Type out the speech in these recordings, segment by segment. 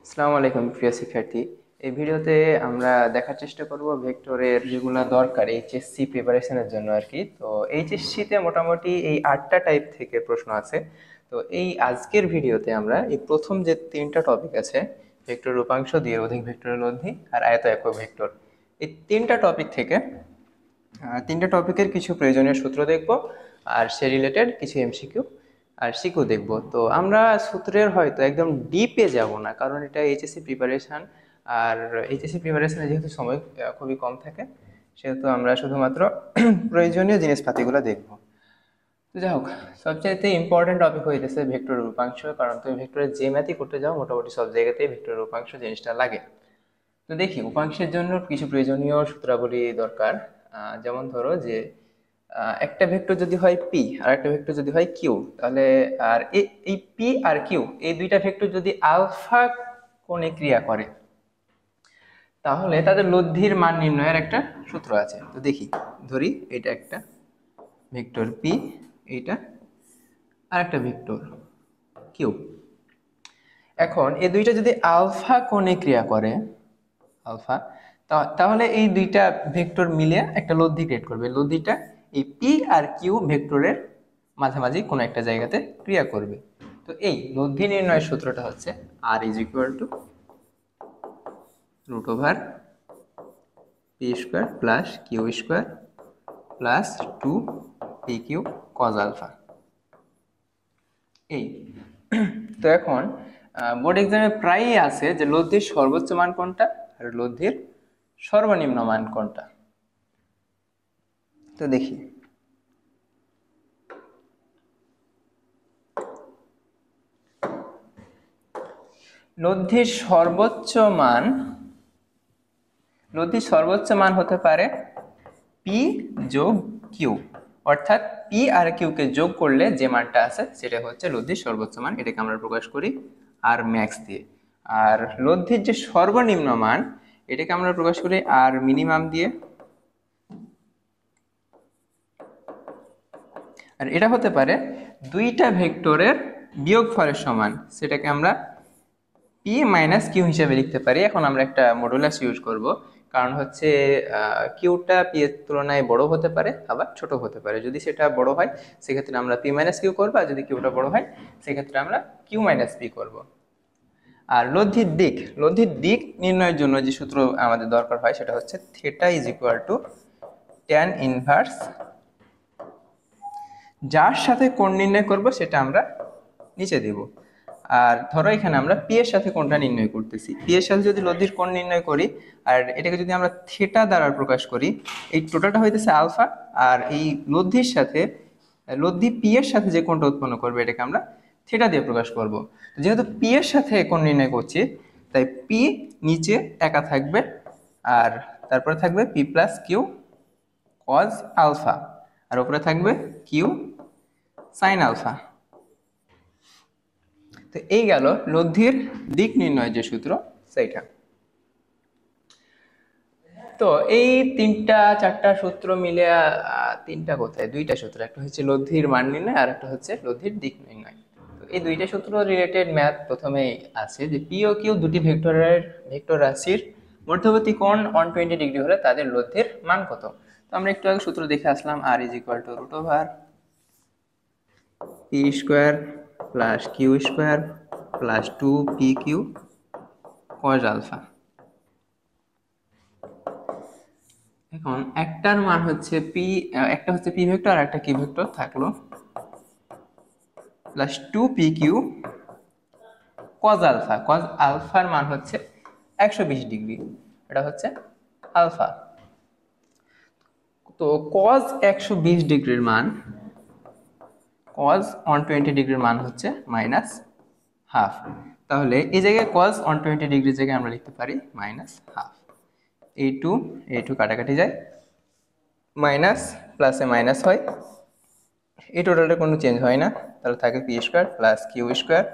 আসসালামু আলাইকুম প্রিয় শিক্ষার্থী। এই ভিডিওতে আমরা দেখার চেষ্টা করব ভেক্টরের যেগুলো দরকার এইচএসসি প্রিপারেশনের জন্য আর কি। তো এইচএসসিতে মোটামুটি এই 8টা টাইপ থেকে প্রশ্ন আছে। তো এই আজকের ভিডিওতে আমরা এই প্রথম যে 3টা টপিক আছে, ভেক্টর রূপাংশ, দিয়ে অধিক ভেক্টরের লব্ধি আর আয়ত একক ভেক্টর, এই 3টা টপিক থেকে 3টা টপিকের কিছু প্রয়োজনীয় সূত্র দেখব, আর সে রিলেটেড কিছু এমসিকিউ আর সিকিউ দেখব। তো আমরা সূত্রের হয়তো একদম ডিপে যাব না, কারণ এটা এইচএসসি প্রিপারেশন। আর এইচএসসি প্রিপারেশনে যেহেতু সময় খুবই কম থাকে, সেহেতু আমরা শুধুমাত্র প্রয়োজনীয় জিনিসপাতিগুলো দেখব। তো যাই হোক, সবচাইতে ইম্পর্টেন্ট টপিক হইতেছে ভেক্টর রূপাংশ, কারণ তুমি ভেক্টরের যে ম্যাথই করতে যাও মোটামুটি সব জায়গাতেই ভেক্টর রূপাংশ জিনিসটা লাগে। তো দেখি, উপাংশের জন্য কিছু প্রয়োজনীয় সূত্রাবলী দরকার। যেমন ধরো যে একটা ভেক্টর যদি হয় পি আর একটা ভেক্টর যদি হয় কিউ, তাহলে আর এই পি আর কিউ এই দুইটা ভেক্টর যদি আলফা কোণে ক্রিয়া করে, তাহলে তাদের লব্ধির মান নির্ণয়ের একটা সূত্র আছে। তো দেখি, ধরি এটা একটা ভেক্টর পি, এইটা আর একটা ভেক্টর কিউ। এখন এই দুইটা যদি আলফা কোণে ক্রিয়া করে, আলফা, তাহলে এই দুইটা ভেক্টর মিলে একটা লব্ধি ক্রিয়েট করবে। লব্ধিটা এই পি আর কিউ ভেক্টরের মাঝামাঝি কোনো একটা জায়গাতে ক্রিয়া করবে। তো এই লব্ধি নির্ণয়ের সূত্রটা হচ্ছে R is equal to root over P square plus Q square plus 2 pq cos alpha. এই তো এখন বোর্ড এক্সামে প্রায়ই আছে যে লব্ধির সর্বোচ্চ মান কোনটা আর লব্ধির সর্বনিম্ন মান কোনটা। তো দেখি, লব্ধির সর্বোচ্চ মান হতে পারে পি যোগ কিউ, অর্থাৎ পি আর কিউ কে যোগ করলে যে মানটা আছে সেটা হচ্ছে লব্ধির সর্বোচ্চ মান। এটাকে আমরা প্রকাশ করি আর ম্যাক্স দিয়ে। আর লব্ধির যে সর্বনিম্ন মান, এটাকে আমরা প্রকাশ করি আর মিনিমাম দিয়ে। আর এটা হতে পারে দুইটা ভেক্টরের বিয়োগফলের সমান, সেটাকে আমরা পি মাইনাস কিউ হিসেবে লিখতে পারি। এখন আমরা একটা মডুলাস ইউজ করব, কারণ হচ্ছে কিউটা পি এর তুলনায় বড় হতে পারে আবার ছোট হতে পারে। যদি সেটা বড় হয় সেক্ষেত্রে আমরা পি মাইনাস কিউ করবো, আর যদি কিউটা বড় হয় সেক্ষেত্রে আমরা কিউ মাইনাস পি করবো। আর লব্ধির দিক নির্ণয়ের জন্য যে সূত্র আমাদের দরকার হয় সেটা হচ্ছে theta is equal two tan inverse, যার সাথে কোণ নির্ণয় করব সেটা আমরা নিচে দেব। আর ধরো এখানে আমরা পি এর সাথে কোণটা নির্ণয় করতেছি, পি এর সাথে যদি লব্ধির কোণ নির্ণয় করি আর এটাকে যদি আমরা থিটা দ্বারা প্রকাশ করি, এই টোটালটা হইতেছে আলফা। আর এই লব্ধি পি এর সাথে যে কোণটা উৎপন্ন করবে এটাকে আমরা থিটা দিয়ে প্রকাশ করব। যেহেতু পি এর সাথে কোণ নির্ণয় করছি, তাই পি নিচে একা থাকবে, আর তারপরে থাকবে P plus Q cos alpha, আর উপরে থাকবে কিউ সাইন আলফা। তো এই গেল লব্ধির দিক নির্ণয় যে সূত্র সেইটা। তো এই 3টা 4টা সূত্র মিলে তিনটা কোথায়, 2টা সূত্র, একটা হচ্ছে লব্ধির মান নির্ণয় আর একটা হচ্ছে লব্ধির দিক নির্ণয়। তো এই 2টা সূত্র রিলেটেড ম্যাথ প্রথমেই আছে যে পি ও কিউ দুটি ভেক্টর রাশির মধ্যবর্তী কোণ 120 ডিগ্রি হলে তাদের লব্ধির মান কত। তো আমরা একটু আগে সূত্র দেখে আসলাম, R is equal to root over P square plus Q square plus 2pq cos alpha. এখন একটার মান হচ্ছে পি, একটা হচ্ছে পি ভেক্টর আর একটা কিউ ভেক্টর থাকলো, plus 2pq cos alpha. Cos আলফার মান হচ্ছে 120 ডিগ্রি, এটা হচ্ছে আলফা। তো কজ 120 ডিগ্রির মান, কজ 120 ডিগ্রির মান হচ্ছে মাইনাস হাফ। তাহলে এই জায়গায় কজ 120 ডিগ্রির জায়গায় আমরা লিখতে পারি মাইনাস হাফ। এই টু কাটাকাটি যায়, মাইনাস প্লাসে মাইনাস হয়, এই টোটালটা কোনো চেঞ্জ হয় না, তাহলে থাকে P square plus Q square,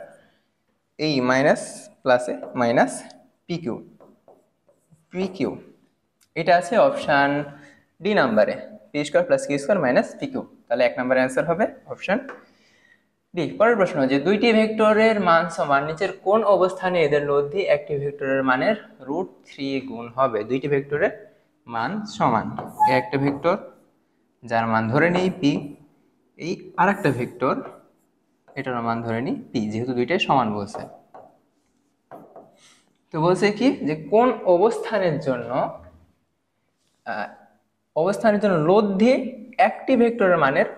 এই মাইনাস প্লাসে মাইনাস পি কিউ। এটা আছে অপশান ডি নাম্বারে, P square plus Q square minus P Q. তাহলে 1 নম্বরের অ্যান্সার হবে অপশান বি, পরের প্রশ্ন যে দুইটি ভেক্টরের মান সমান, নিচের কোন অবস্থানে এদের লব্ধি একটি ভেক্টরের মানের √3 গুণ হবে? দুইটি ভেক্টরের মান সমান, একটা ভেক্টর যার মান ধরে নেই পি, এই আরেকটা ভেক্টর এটার মান ধরে নিই পি, যেহেতু দুইটাই সমান বলছে। তো বলছে কি যে কোন অবস্থানের জন্য লব্ধি একটি ভেক্টরের মানের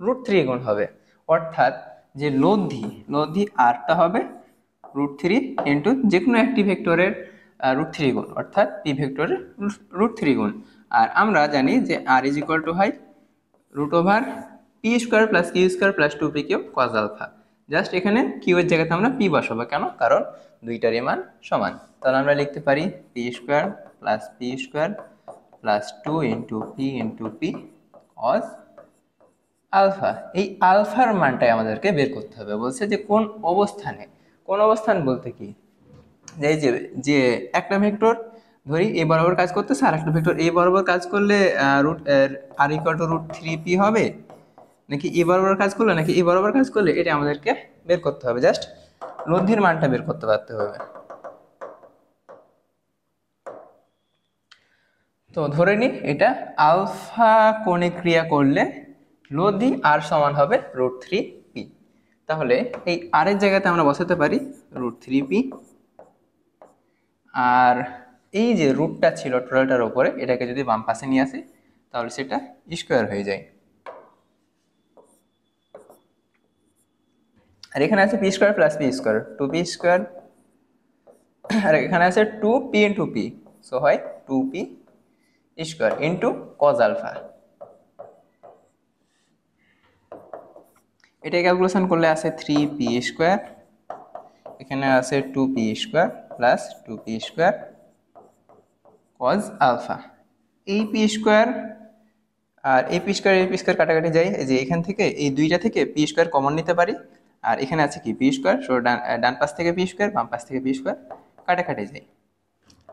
√3 গুণ হবে, অর্থাৎ যে লব্ধি আরটা হবে √3 ইন্টু যে কোনো একটি ভেক্টরের √3 গুণ, অর্থাৎ পি ভেক্টরের √3 গুণ। আর আমরা জানি যে আর ইজ ইকুয়াল টু হয় √p² plus q² plus 2pq cos alpha. Just এখানে কিউ এর জায়গাতে আমরা পি বসাবো, কেন? কারণ দুইটারই মান সমান। তাহলে আমরা লিখতে পারি p² plus p² plus 2 into P cos alpha. এই আলফার মানটাই আমাদেরকে বের করতে হবে। বলছে যে কোন অবস্থান বলতে কি, যে এই যে একটা ভেক্টর ধরি এ বরাবর কাজ করতেছে, আর একটা ভেক্টর এ বরাবর কাজ করলে আর ইকুয়াল টু √3p হবে, নাকি এ বরাবর কাজ করলে নাকি এ বরাবর কাজ করলে, এটা আমাদেরকে বের করতে হবে। জাস্ট লব্ধির মানটা বের করতে পারতে হবে। তো ধরে নি এটা আলফা কোণে ক্রিয়া করলে লব্ধি আর সমান হবে √3p। তাহলে এই আর এর জায়গাতে আমরা বসাতে পারি √3p, আর এই যে রুটটা ছিল টোটালটার উপরে, এটাকে যদি বাম পাশে নিয়ে আসি তাহলে সেটা স্কোয়ার হয়ে যায়। আর এখানে আছে p² প্লাস p², 2p², আর এখানে আছে 2p ইন্টু p, সো হয় 2p² ইন্টু cos আলফা। এটা ক্যালকুলেশন করলে আছে 3p², এখানে আছে 2p² plus 2p² cos alpha. এই p² আর এই p² কাটাকাটি যায়, যে এখান থেকে এই দুইটা থেকে p² কমন নিতে পারি, আর এখানে আছে কি p², সো ডান পাশ থেকে p², বাম পাশ থেকে p² কাটাকাটি যায়,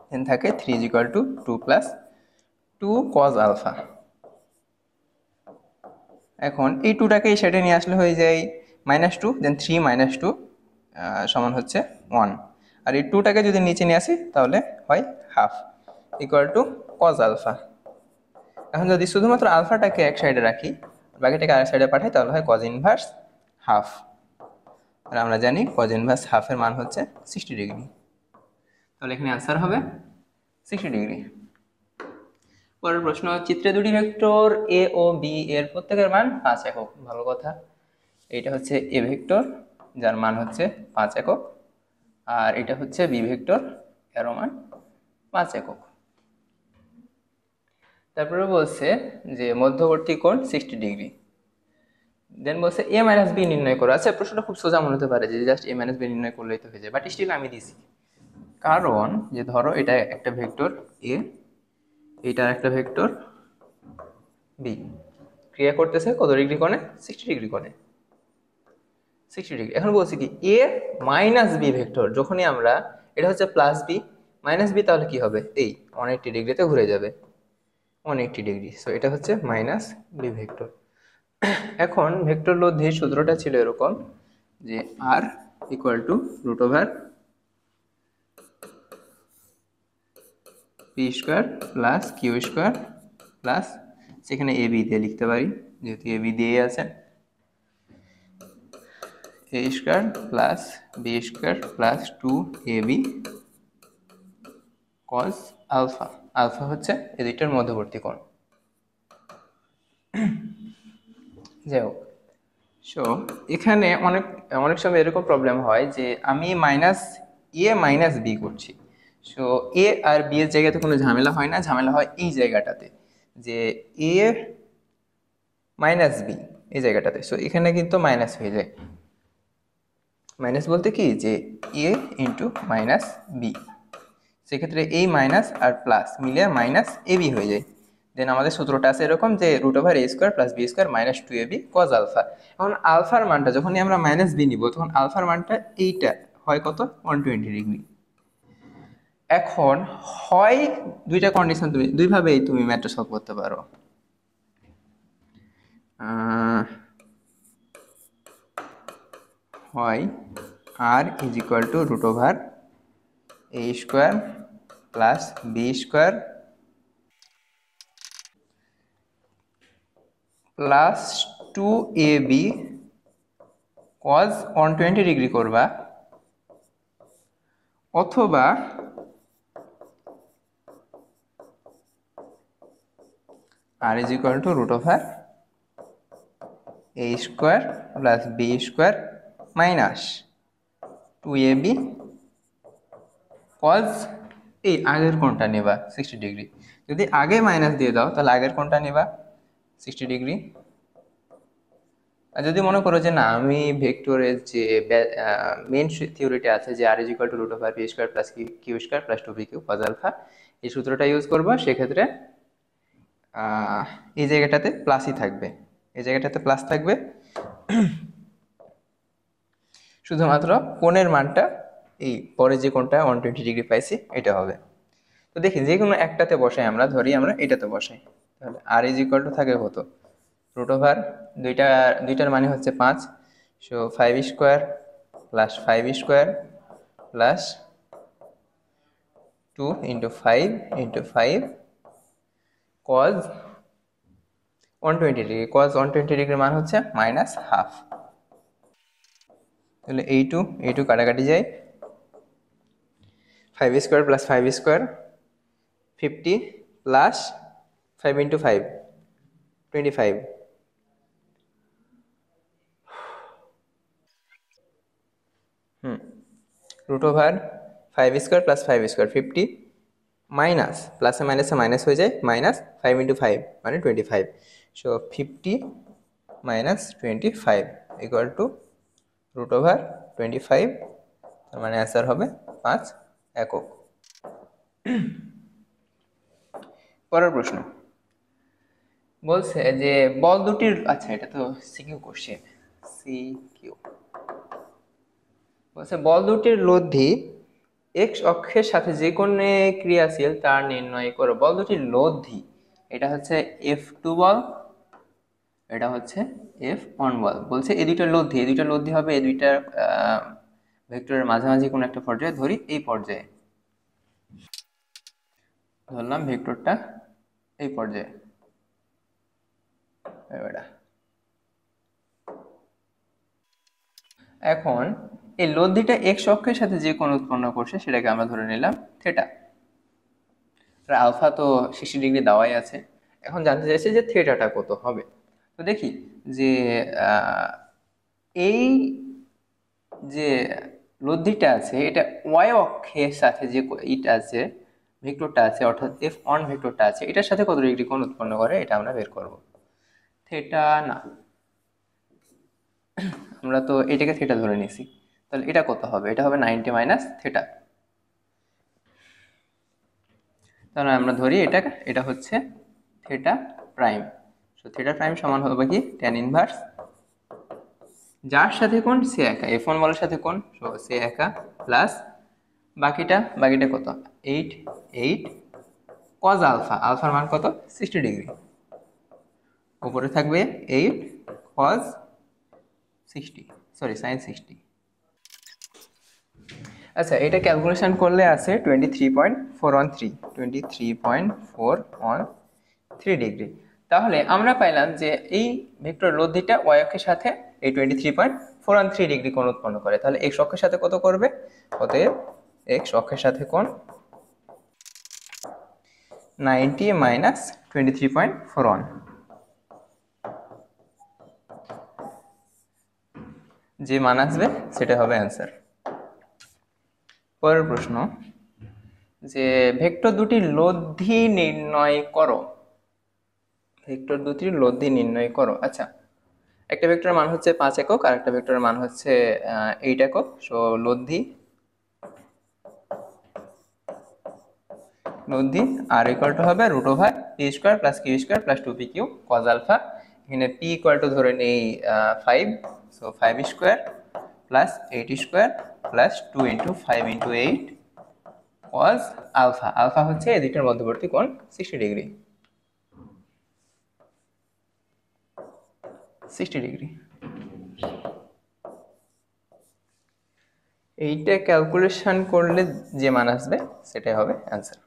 দেন থাকে 3 is equal to 2 plus 2 cos alpha. এখন এই 2টাকে এই সাইডে নিয়ে আসলে হয়ে যায় -2, দেন 3 - 2 সমান হচ্ছে 1, আর এই 2টাকে যদি নিচে নিয়ে আসি তাহলে হয় half equal to cos alpha. এখন যদি শুধুমাত্র আলফাটাকে এক সাইডে রাখি, বাকিটাকে আরেক সাইডে পাঠাই, তাহলে হয় cos ইনভার্স হাফ। আর আমরা জানি cos ইনভার্স হাফের মান হচ্ছে 60 ডিগ্রি। তাহলে এখানে আনসার হবে 60 ডিগ্রি। পরের প্রশ্ন, চিত্রে দুটি ভেক্টর এ ও বি এর প্রত্যেকের মান 5 একক। ভালো কথা, এটা হচ্ছে এ ভেক্টর যার মান হচ্ছে 5 একক, আর এটা হচ্ছে বি ভেক্টর এরও মান 5 একক। তারপরে বলছে যে মধ্যবর্তী কোণ 60 ডিগ্রি। দেন বলছে এ মাইনাস বি নির্ণয় করো। আচ্ছা, প্রশ্নটা খুব সোজা মনে হতে পারে যে জাস্ট এ মাইনাস বি নির্ণয় করলেই তো হয়ে যায়, বাট স্টিল আমি দিছি, কারণ যে ধরো এটা একটা ভেক্টর এ, এটা একটা ভেক্টর বি, ক্রিয়া করতেছে কত ডিগ্রি কোণে? 60 ডিগ্রি কোণে, 60 ডিগ্রি। এখন বলছি কি এ মাইনাস বি ভেক্টর, যখনই আমরা এটা হচ্ছে প্লাস বি মাইনাস বি, তাহলে কি হবে? এই 180 ডিগ্রিতে ঘুরে যাবে, 180 ডিগ্রি। সো এটা হচ্ছে মাইনাস বি ভেক্টর। এখন ভেক্টর লব্ধির সূত্রটা ছিল এরকম যে R equal to √p² plus q² plus, সেখানে এ বি দিয়ে লিখতে পারি যেহেতু এ বি দিয়ে আছে, a² plus b² plus 2ab cos alpha. Alpha হচ্ছে এই দুইটার মধ্যবর্তী কোণ। যাই হোক, সো এখানে অনেক সময় এরকম প্রবলেম হয় যে আমি মাইনাস বি করছি, সো এ আর বি এর জায়গাতে কোনো ঝামেলা হয় না, ঝামেলা হয় এই জায়গাটাতে যে এ মাইনাস বি এই জায়গাটাতে। সো এখানে কিন্তু মাইনাস হয়ে যায়, মাইনাস বলতে কি যে এ ইন্টু মাইনাস বি, সেক্ষেত্রে এই মাইনাস আর প্লাস মিলে মাইনাস এ বি হয়ে যায়। দেন আমাদের সূত্রটা আছে এরকম যে √a² plus b² minus 2ab cos alpha. এখন আলফার মানটা যখনই আমরা মাইনাস বি নিব, তখন আলফার মানটা এইটা হয় কত? 120 ডিগ্রি। এখন হয় দুইটা কন্ডিশন, তুমি দুইভাবেই তুমি ম্যাথটা সলভ করতে পারো। হয় R is equal to root over A square plus B square plus 2ab cos 120 degree করবা, অথবা R is equal to root over A square plus B square minus 2ab cos এই আগের কোণটা নেবা 60 ডিগ্রি। যদি আগে মাইনাস দিয়ে দাও তাহলে আগের কোণটা নেবা 60 ডিগ্রি। আর যদি মনে করো যে না, আমি ভেক্টরের যে মেন থিওরিটা আছে যে R is equal to root over P square plus Q square plus 2pq cos alpha, এই সূত্রটা ইউজ করবা, সেক্ষেত্রে এই জায়গাটাতে প্লাসই থাকবে, এই জায়গাটাতে প্লাস থাকবে, শুধুমাত্র কোণের মানটা এই পরে যে কোণটা 120 ডিগ্রি পাইছি এটা হবে। তো দেখি যে কোনো একটাতে বসাই, আমরা ধরি আমরা এটাতে বসাই, তাহলে আর ইজ ইকুয়াল টু থাকে কত, রুট ওভার দুইটার মানে হচ্ছে 5, so 5 square plus 5 square plus 2 into 5 into 5 cos 120 degree, cos 120 ডিগ্রির মান হচ্ছে মাইনাস হাফ। তাহলে এই টু কাটাকাটি যায়, 5 square plus 5 square 50 plus 5 into 5 25, root over 5 square plus 5 square 50 minus প্লাসে মাইনাসে মাইনাস হয়ে যায়, মাইনাস 5 ইন্টু 5 মানে 25, so 50 minus 25 equal to root over 25, তার মানে অ্যান্সার হবে 5 একক। পরের প্রশ্ন বলছে যে বল দুটির, আচ্ছা এটা তো সিকিউ কোশ্চেন, সিকিউ বলছে বল দুটির লব্ধি এক্স অক্ষের সাথে যে কোণে ক্রিয়াশীল তার নির্ণয় করো। বল দুটির লব্ধি, এটা হচ্ছে F2 বল, এটা হচ্ছে F1 বল। বলছে এই দুইটার লব্ধি হবে এই দুইটার ভেক্টরের মাঝামাঝি কোনো একটা পর্যায়ে, ধরি এই পর্যায়ে ধরলাম ভেক্টরটা এই পর্যায়ে, এখন এই লব্ধিটা এক্স অক্ষের সাথে যে কোণ উৎপন্ন করছে সেটাকে আমরা ধরে নিলাম থিটা। আলফা তো 60 ডিগ্রি দেওয়াই আছে, এখন জানতে চাইছে যে থিটাটা কত হবে। তো দেখি যে এই যে লব্ধিটা আছে এটা ওয়াই অক্ষের সাথে যে ইটা আছে ভেক্টরটা আছে, অর্থাৎ F1 ভেক্টরটা আছে, এটার সাথে কত ডিগ্রি কোণ উৎপন্ন করে এটা আমরা বের করব। থিটা না, আমরা তো এটাকে থিটা ধরে নিয়েছি, তাহলে এটা কত হবে, এটা হবে 90 মাইনাস থিটা। তাহলে আমরা ধরি এটা হচ্ছে theta prime, so theta prime সমান হবে কি tan ইনভার্স যার সাথে কোণ সে একা, F1 বলের সাথে কোণ, সো সে একা প্লাস বাকিটা কত 8 কজ আলফা, আলফার মান কত 60 ডিগ্রি, উপরে থাকবে 8 কজ 60, সরি সাইন 60। আচ্ছা এটা ক্যালকুলেশন করলে আছে 23.413 ডিগ্রি। তাহলে আমরা পাইলাম যে এই ভেক্টর লব্ধিটা ওয়াই অক্ষের সাথে এই 23.413 ডিগ্রি কোণ উৎপন্ন করে, তাহলে এক্স অক্ষের সাথে কত করবে, অতএব এক্স অক্ষের সাথে কোণ 90 মাইনাস 23.41, যে মান আসবে সেটা হবে অ্যান্সার। পরের প্রশ্ন যে ভেক্টর দুটির লব্ধি নির্ণয় করো, ভেক্টর দুটির লব্ধি নির্ণয় করো। আচ্ছা একটা ভেক্টরের মান হচ্ছে 5 একক আর একটা ভেক্টরের মান হচ্ছে 8 একক, সো লব্ধি আর ইকুয়াল টু হবে root over P square plus Q square plus 2pq cos alpha, এখানে পি ইকুয়াল টু ধরে নেই 5, so 5 square plus 8 square plus 2 into 5 into 8 cos alpha, alpha হচ্ছে এই দুইটার মধ্যবর্তী কোণ 60 ডিগ্রি, 60 ডিগ্রি। এইটা ক্যালকুলেশন করলে যে মান আসবে সেটাই হবে অ্যান্সার।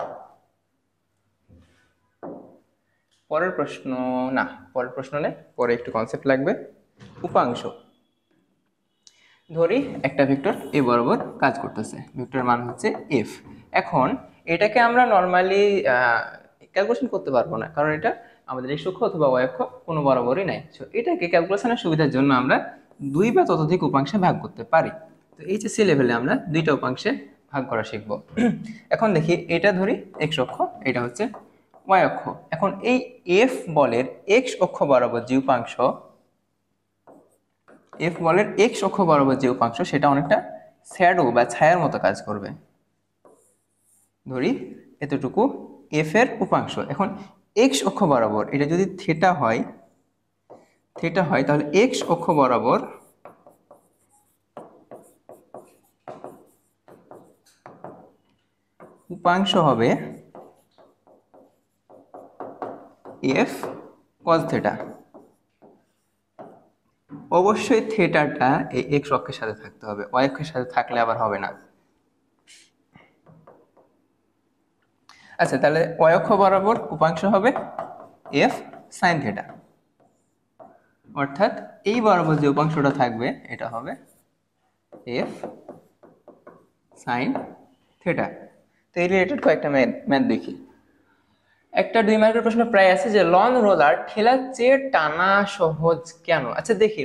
পরের প্রশ্ন, না পরের প্রশ্ন নেই, পরে একটু কনসেপ্ট লাগবে। উপাংশ, ধরি একটা ভেক্টর এ বরাবর কাজ করতেছে, ভেক্টরের মান হচ্ছে এফ। এখন এটাকে আমরা নর্মালি ক্যালকুলেশন করতে পারবো না, কারণ এটা আমাদের এক্স অক্ষ অথবা ওয়াই অক্ষ কোনো বরাবরই নাই। সো এটাকে ক্যালকুলেশনের সুবিধার জন্য আমরা দুই বা ততোধিক উপাংশে ভাগ করতে পারি। তো এইচএসসি লেভেলে আমরা দুইটা উপাংশে ভাগ করা শিখব। এখন দেখি, এটা ধরি এক্স অক্ষ, এটা হচ্ছে ওয়াই অক্ষ। এখন এই এফ বলের এক্স অক্ষ বরাবর যে উপাংশ, এফ বলের এক্স অক্ষ বরাবর যে উপাংশ, সেটা অনেকটা শ্যাডো বা ছায়ার মতো কাজ করবে। ধরি এতটুকু এফ এর উপাংশ। এখন এক্স অক্ষ বরাবর এটা যদি থিটা হয়, তাহলে এক্স অক্ষ বরাবর উপাংশ হবে এফ কস থিটা। অবশ্যই থিটাটা এই এক্স অক্ষের সাথে থাকতে হবে, ওয়াই অক্ষের সাথে থাকলে আবার হবে না। আচ্ছা, তাহলে ওয়াই অক্ষ বরাবর উপাংশ হবে এফ সাইন থিটা, অর্থাৎ এই বরাবর যে উপাংশটা থাকবে এটা হবে এফ সাইন থিটা। তো এই রিলেটেড কয়েকটা ম্যাথ দেখি। একটা 2 মার্কের প্রশ্ন প্রায় আছে যে লন রোলার ঠেলার চেয়ে টানা সহজ কেন? আচ্ছা দেখি,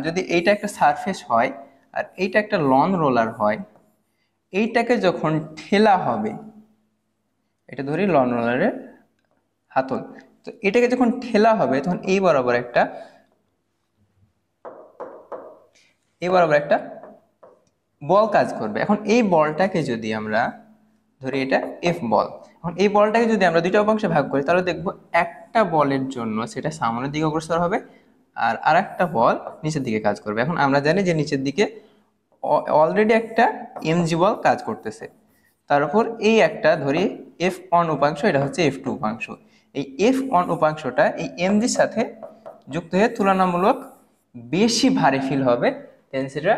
যদি এইটা একটা সারফেস হয় আর এইটা একটা লন রোলার হয়, এইটাকে যখন ঠেলা হবে, এটা ধরি লন রোলারের হাতল, তো এটাকে যখন ঠেলা হবে তখন এই বরাবর একটা বল কাজ করবে। এখন এই বলটাকে যদি আমরা ধরি এটা এফ বল, এখন এই বলটাকে যদি আমরা দুইটা উপাংশে ভাগ করি, তাহলে দেখবো একটা বলের জন্য সেটা সামনের দিকে অগ্রসর হবে আর আরেকটা বল নিচের দিকে কাজ করবে। এখন আমরা জানি যে নিচের দিকে অলরেডি একটা এমজি বল কাজ করতেছে, তার উপর এই একটা ধরি এফ অন উপাংশ, এটা হচ্ছে এফ টু উপাংশ। এই এফ অন উপাংশটা এই এমজির সাথে যুক্ত হয়ে তুলনামূলক বেশি ভারী ফিল হবে, দেন সেটা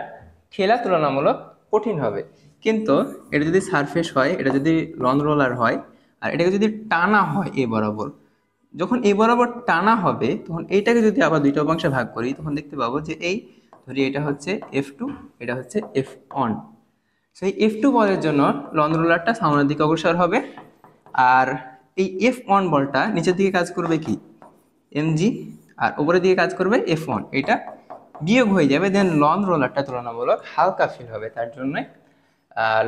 ঠেলা তুলনামূলক কঠিন হবে। কিন্তু এটা যদি সারফেস হয়, এটা যদি লন রোলার হয় আর এটাকে যদি টানা হয় এ বরাবর, যখন এই বরাবর টানা হবে তখন এইটাকে যদি আবার দুইটা উপাংশে ভাগ করি, তখন দেখতে পাবো যে এই ধরি এটা হচ্ছে এফ টু, এটা হচ্ছে এফ অন। সেই এফ টু বলের জন্য লন রোলারটা সামনের দিকে অগ্রসর হবে আর এই এফ ওয়ান বলটা নিচের দিকে কাজ করবে কি এমজি, আর উপরের দিকে কাজ করবে এফ ওয়ান, এটা বিয়োগ হয়ে যাবে, দেন লন রোলারটা তুলনামূলক হালকা ফিল হবে। তার জন্য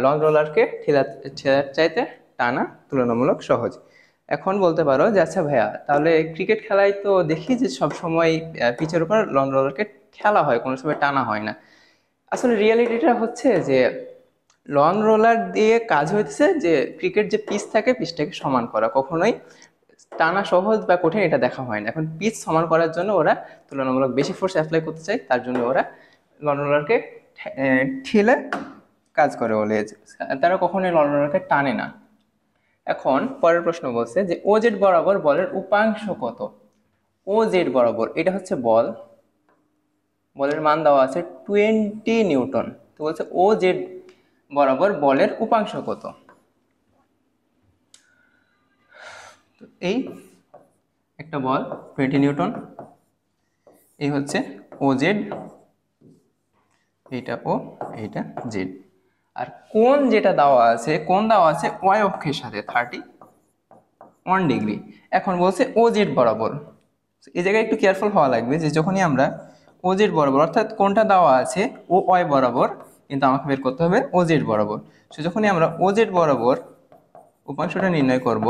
লন রোলারকে ঠেলার চাইতে টানা তুলনামূলক সহজ। এখন বলতে পারো যে আচ্ছা ভাইয়া, তাহলে ক্রিকেট খেলায় তো দেখি যে সবসময় পিচের উপর লন রোলারকে খেলা হয়, কোনো সময় টানা হয় না। আসলে রিয়েলিটিটা হচ্ছে যে লন রোলার দিয়ে কাজ হইতেছে যে ক্রিকেট যে পিচ থাকে, পিচটাকে সমান করা, কখনোই টানা সহজ বা কঠিন এটা দেখা হয় না। এখন পিচ সমান করার জন্য ওরা তুলনামূলক বেশি ফোর্স অ্যাপ্লাই করতে চায়, তার জন্য ওরা লন রোলারকে ঠেলে কাজ করে বলে, তারা কখনোই লন রোলারকে টানে না। এখন পরের প্রশ্ন বলছে যে ও জেড বরাবর বলের উপাংশ কত? ও জেড বরাবর এটা হচ্ছে বল, বলের মান দেওয়া আছে 20 নিউটন। তো বলছে ও জেড বরাবর বলের উপাংশ কত? তো এই একটা বল 20 নিউটন, এই হচ্ছে ও জেড, এইটা ও, এইটা জেড। আর কোণ যেটা দেওয়া আছে, কোণ দেওয়া আছে ওয়াই অক্ষের সাথে 31 ডিগ্রি। এখন বলছে ও জেড বরাবর, এই জায়গায় একটু কেয়ারফুল হওয়া লাগবে যে যখনই আমরা ও জেড বরাবর, অর্থাৎ কোণটা দেওয়া আছে ও ওয়াই বরাবর, কিন্তু আমাকে বের করতে হবে ও জেড বরাবর। সো যখনই আমরা ও জেড বরাবর উপাংশটা নির্ণয় করব,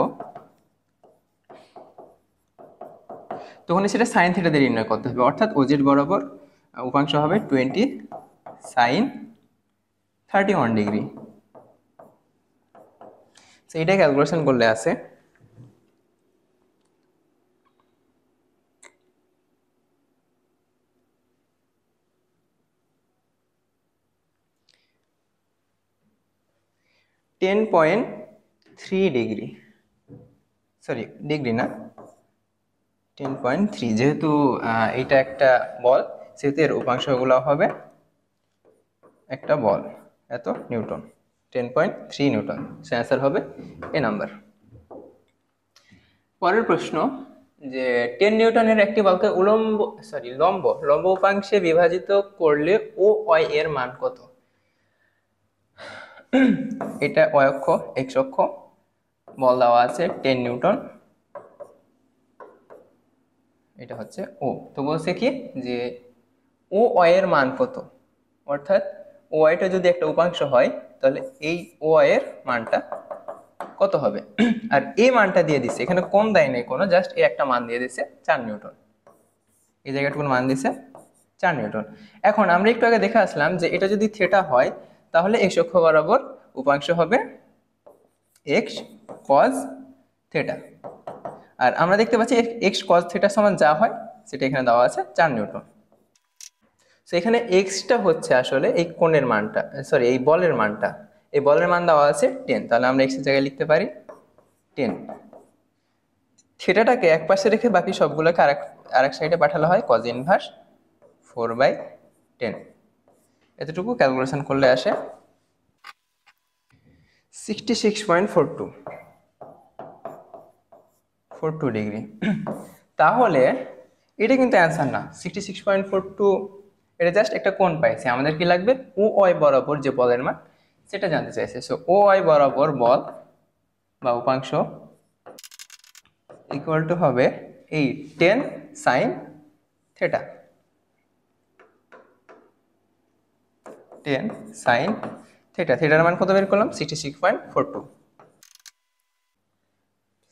তখনই সেটা সাইন থিটা দিয়ে নির্ণয় করতে হবে, অর্থাৎ ও জেড বরাবর উপাংশ হবে 20 সাইন 31 ডিগ্রি। তো এইটাই ক্যালকুলেশন করলে আছে 10.3 ডিগ্রি, সরি ডিগ্রি না, 10.3। যেহেতু এইটা একটা বল, সেহেতু এর উপাংশগুলো হবে একটা বল। এত নিউটন, 10.3 নিউটন। সে অ্যান্সার হবে এ নাম্বার। পরের প্রশ্ন যে 10 নিউটনের একটি বলকে লম্ব লম্ব উপাংশে বিভাজিত করলে ও ওয়াই এর মান কত? এটা ওয়াই অক্ষ, এক্স অক্ষ, বল দেওয়া আছে 10 নিউটন, এটা হচ্ছে ও। তো বলছে কি যে ও ওয়াই এর মান কত, অর্থাৎ ও ওয়াইটা যদি একটা উপাংশ হয় তাহলে এই ও ওয়াই এর মানটা কত হবে। আর এই মানটা দিয়ে দিচ্ছে, এখানে কোন দেয় নাই কোনো, জাস্ট এই একটা মান দিয়ে দিচ্ছে 4 নিউটন, এই জায়গাটুকুর মান দিছে 4 নিউটন। এখন আমরা একটু আগে দেখে আসলাম যে এটা যদি থিটা হয় তাহলে এক্স অক্ষ বরাবর উপাংশ হবে এক্স কজ থিটা। আর আমরা দেখতে পাচ্ছি এক্স কজ থিটা সমান যা হয় সেটা এখানে দেওয়া আছে 4 নিউটন। তো এখানে এক্সটা হচ্ছে আসলে এই কোণের মানটা, সরি এই বলের মানটা, এই বলের মান দেওয়া আছে 10, তাহলে আমরা এক্স এর জায়গায় লিখতে পারি 10। থিটাটাকে এক পাশে রেখে বাকি সবগুলোকে আরেক সাইডে পাঠালে হয় কজ ইনভার্স 4/10। এতটুকু ক্যালকুলেশন করলে আসে 66.42 ডিগ্রি। তাহলে এটা কিন্তু অ্যান্সার না, 66.42 এটা জাস্ট একটা কোণ পাইছে, আমাদের কি লাগবে ও ওয়াই বরাবর যে বলের মান সেটা জানতে চাইছে। সো ও ওয়াই বরাবর বল বা উপাংশ ইকুয়াল টু হবে এই 10 সাইন থিটা, 10 সাইন থিটা, থিটার মান কত বের করলাম 66.42।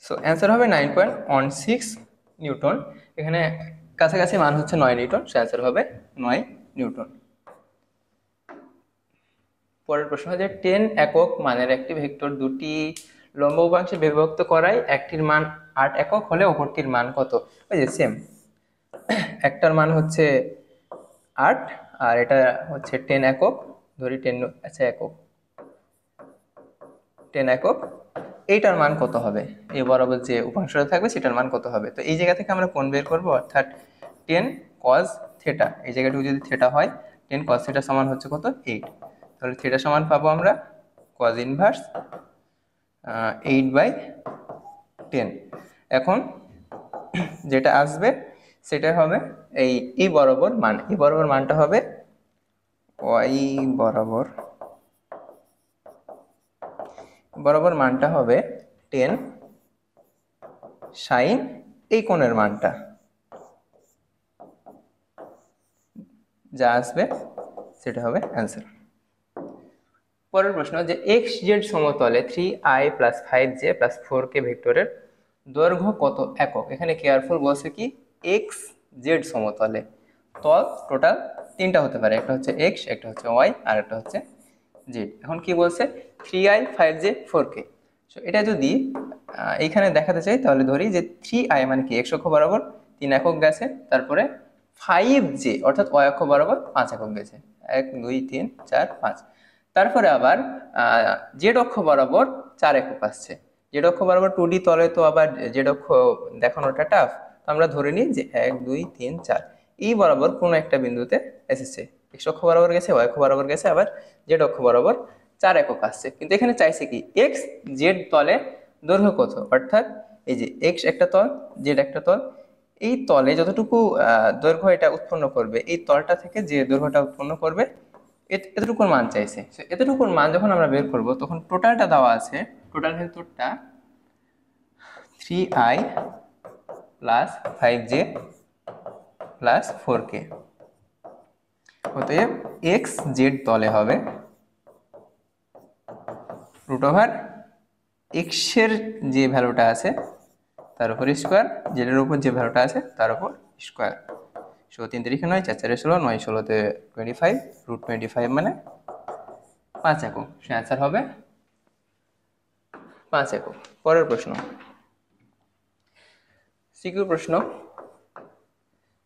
সো অ্যান্সার হবে 9.16 নিউটন। এখানে কাছাকাছি মান হচ্ছে 9 নিউটন, সো অ্যান্সার হবে 9 নিউটন। পরের প্রশ্ন হচ্ছে 10 একক মানের একটি ভেক্টর দুটি লম্ব উপাংশে বিভক্ত করায় একটির মান 8 একক হলে অপরটির মান কত? ওই যে সেম, একটার মান হচ্ছে 8 আর এটা হচ্ছে 10 একক, ধরি 10, আচ্ছা একক, 10 একক, এইটার মান কত হবে, এই বরাবর যে উপাংশটা থাকবে সেটার মান কত হবে। তো এই জায়গা থেকে আমরা কোণ বের করবো, অর্থাৎ 10 cos থিটা, এই জায়গাটুকু যদি থিটা হয় 10 cos থিটা সমান হচ্ছে কত 8, তাহলে থিটা সমান পাবো আমরা cos ইনভার্স 8/10। এখন যেটা আসবে সেটা হবে এই বরাবর মান, এই বরাবর মানটা হবে y বরাবর বরাবর মানটা হবে 10 সাইন এই কোণের মানটা যা আসবে সেটা হবে অ্যান্সার। পরের প্রশ্ন যে এক্স জেড সমতলে 3i + 5j + 4k ভেক্টরের দৈর্ঘ্য কত একক। এখানে কেয়ারফুল বলছে কি এক্স জেড সমতলে, তল টোটাল তিনটা হতে পারে, একটা হচ্ছে এক্স, একটা হচ্ছে ওয়াই, আর একটা হচ্ছে জেড। এখন কি বলছে 3i 5j 4k। সো এটা যদি এইখানে দেখাতে চাই তাহলে ধরি যে 3i মানে কি এক্স অক্ষ বরাবর 3 একক গেছে, তারপরে 5j অর্থাৎ ওয়াই অক্ষ বরাবর 5 একক গেছে, 1 2 3 4 5, তারপরে আবার জেড অক্ষ বরাবর 4 একক আসছে। জেড অক্ষ বরাবর 2D তলে তো আবার জেড অক্ষ দেখানোটা টাফ, তো আমরা ধরে নিই যে 1 2 3 4 এই বরাবর কোনো একটা বিন্দুতে এসেছে, এক্স অক্ষ বরাবর গেছে, ওয়াই অক্ষ বরাবর গেছে, আবার জেড অক্ষ বরাবর 4 একক আসছে। কিন্তু এখানে চাইছে কি এক্স জেড তলে দৈর্ঘ্য কত, অর্থাৎ এই যে এক্স একটা তল, জেড একটা তল, এই তলে যতটুকু দৈর্ঘ্য এটা উৎপন্ন করবে, এই তলটা থেকে যে দৈর্ঘ্যটা উৎপন্ন করবে এতটুকুর মান চাইছে। এতটুকুর মান যখন আমরা বের করব তখন টোটালটা দেওয়া আছে, টোটাল ভেক্টরটা 3i + 5j + 4k, অতএব এক্স জেড তলে হবে √x এর যে ভ্যালুটা আছে তার উপর স্কোয়ার, জেডের উপর যে ভ্যালুটা আছে তার উপর স্কোয়ার। 3 3 9 4 4 16, 9 16 25, √25 মানে 5 একক, সে অ্যান্সার হবে 5 একক। পরের প্রশ্ন সিকিউ প্রশ্ন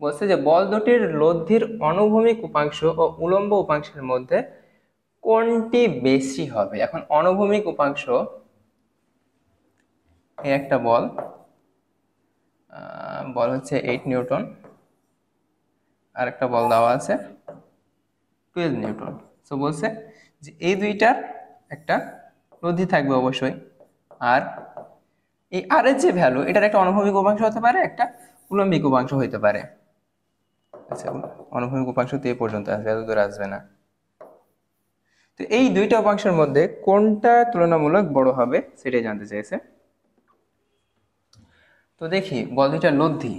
বলছে যে বল দুটির লব্ধির অনুভূমিক উপাংশ ও উলম্ব উপাংশের মধ্যে কোনটি বেশি হবে। এখন অনুভূমিক উপাংশ এই একটা বল বল হচ্ছে 8 নিউটন, আর একটা বল দেওয়া আছে 12 নিউটন। সো বলছে যে এই দুইটার একটা লব্ধি থাকবে অবশ্যই, আর এই আর এর যে ভ্যালু এটার একটা অনুভূমিক উপাংশ হতে পারে, একটা উলম্বিক উপাংশ হতে পারে। আচ্ছা, অনুভূমিক উপাংশ তো এই পর্যন্ত আসবে, এত দূর আসবে না। তো এই দুইটা উপাংশের মধ্যে কোনটা তুলনামূলক বড় হবে সেটাই জানতে চাইছে। তো দেখি বল দুইটার লব্ধি,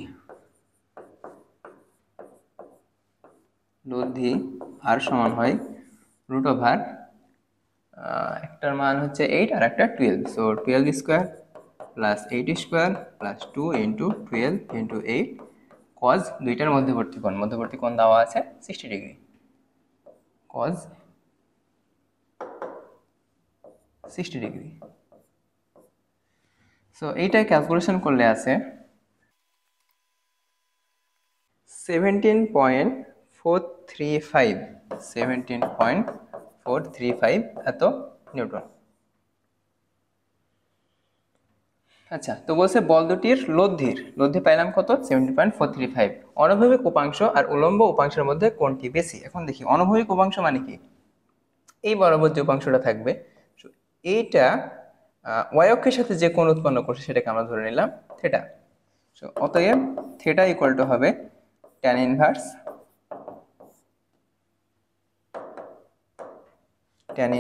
আর সমান হয় রুট ওভার, একটার মান হচ্ছে 8 আর একটা 12, so 12 square plus 8 square plus 2 into 12 into 8 cos দুইটার মধ্যবর্তী কোণ দেওয়া আছে 60 ডিগ্রি, কজ 60 ডিগ্রি। সো এইটা ক্যালকুলেশন করলে আছে 17.435 এত নিউটন। আচ্ছা, তো বলছে বল দুটির লব্ধি পাইলাম কত, 17.435। অনুভূমিক উপাংশ আর উলম্ব উপাংশের মধ্যে কোনটি বেশি? এখন দেখি অনুভূমিক উপাংশ মানে কি, এই বরাবর যে উপাংশটা থাকবে এইটা ওয়াই অক্ষের সাথে যে কোণ উৎপন্ন করছে সেটাকে আমরা ধরে নিলাম থিটা। অতএব থিটা ইকুয়াল টু হবে tan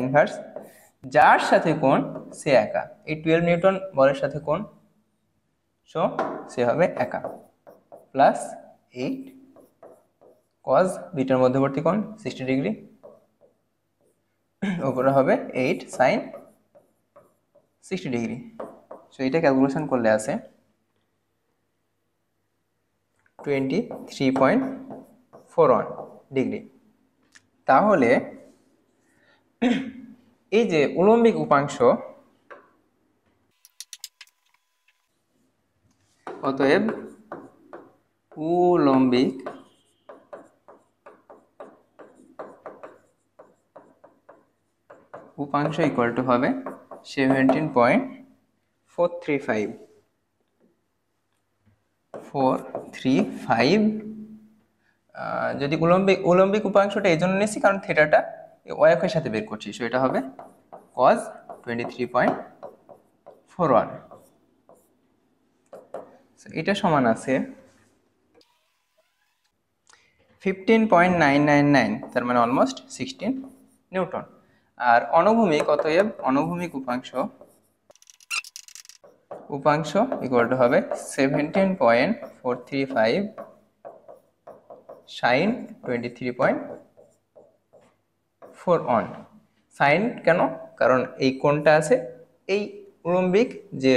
ইনভার্স যার সাথে কোণ সে একা, এই 12 নিউটন বলের সাথে কোণ, সো সে হবে একা, প্লাস 8 কজ দুইটার মধ্যবর্তী কোণ 60 ডিগ্রি, উপরে হবে 8 সাইন 60 ডিগ্রি। সো এটা ক্যালকুলেশন করলে আছে 23.41 ডিগ্রি। তাহলে এই যে উলম্বিক উপাংশ, অতএব উলম্বিক উপাংশ ইকুয়াল টু হবে 17.435। যদি উলম্বিক উপাংশটা এই জন্য নিচ্ছি কারণ থিটাটা ওয়াই অক্ষের সাথে বের করছি, সো এটা হবে cos 23.41। এটা সমান আছে 15.999, তার মানে অলমোস্ট 16 নিউটন। আর অনুভূমিক, অতএব অনুভূমিক উপাংশ ইকুয়াল টু হবে 17.435 সাইন 23.41। সাইন কেন, কারণ এই কোণটা আছে এই উলম্বিক যে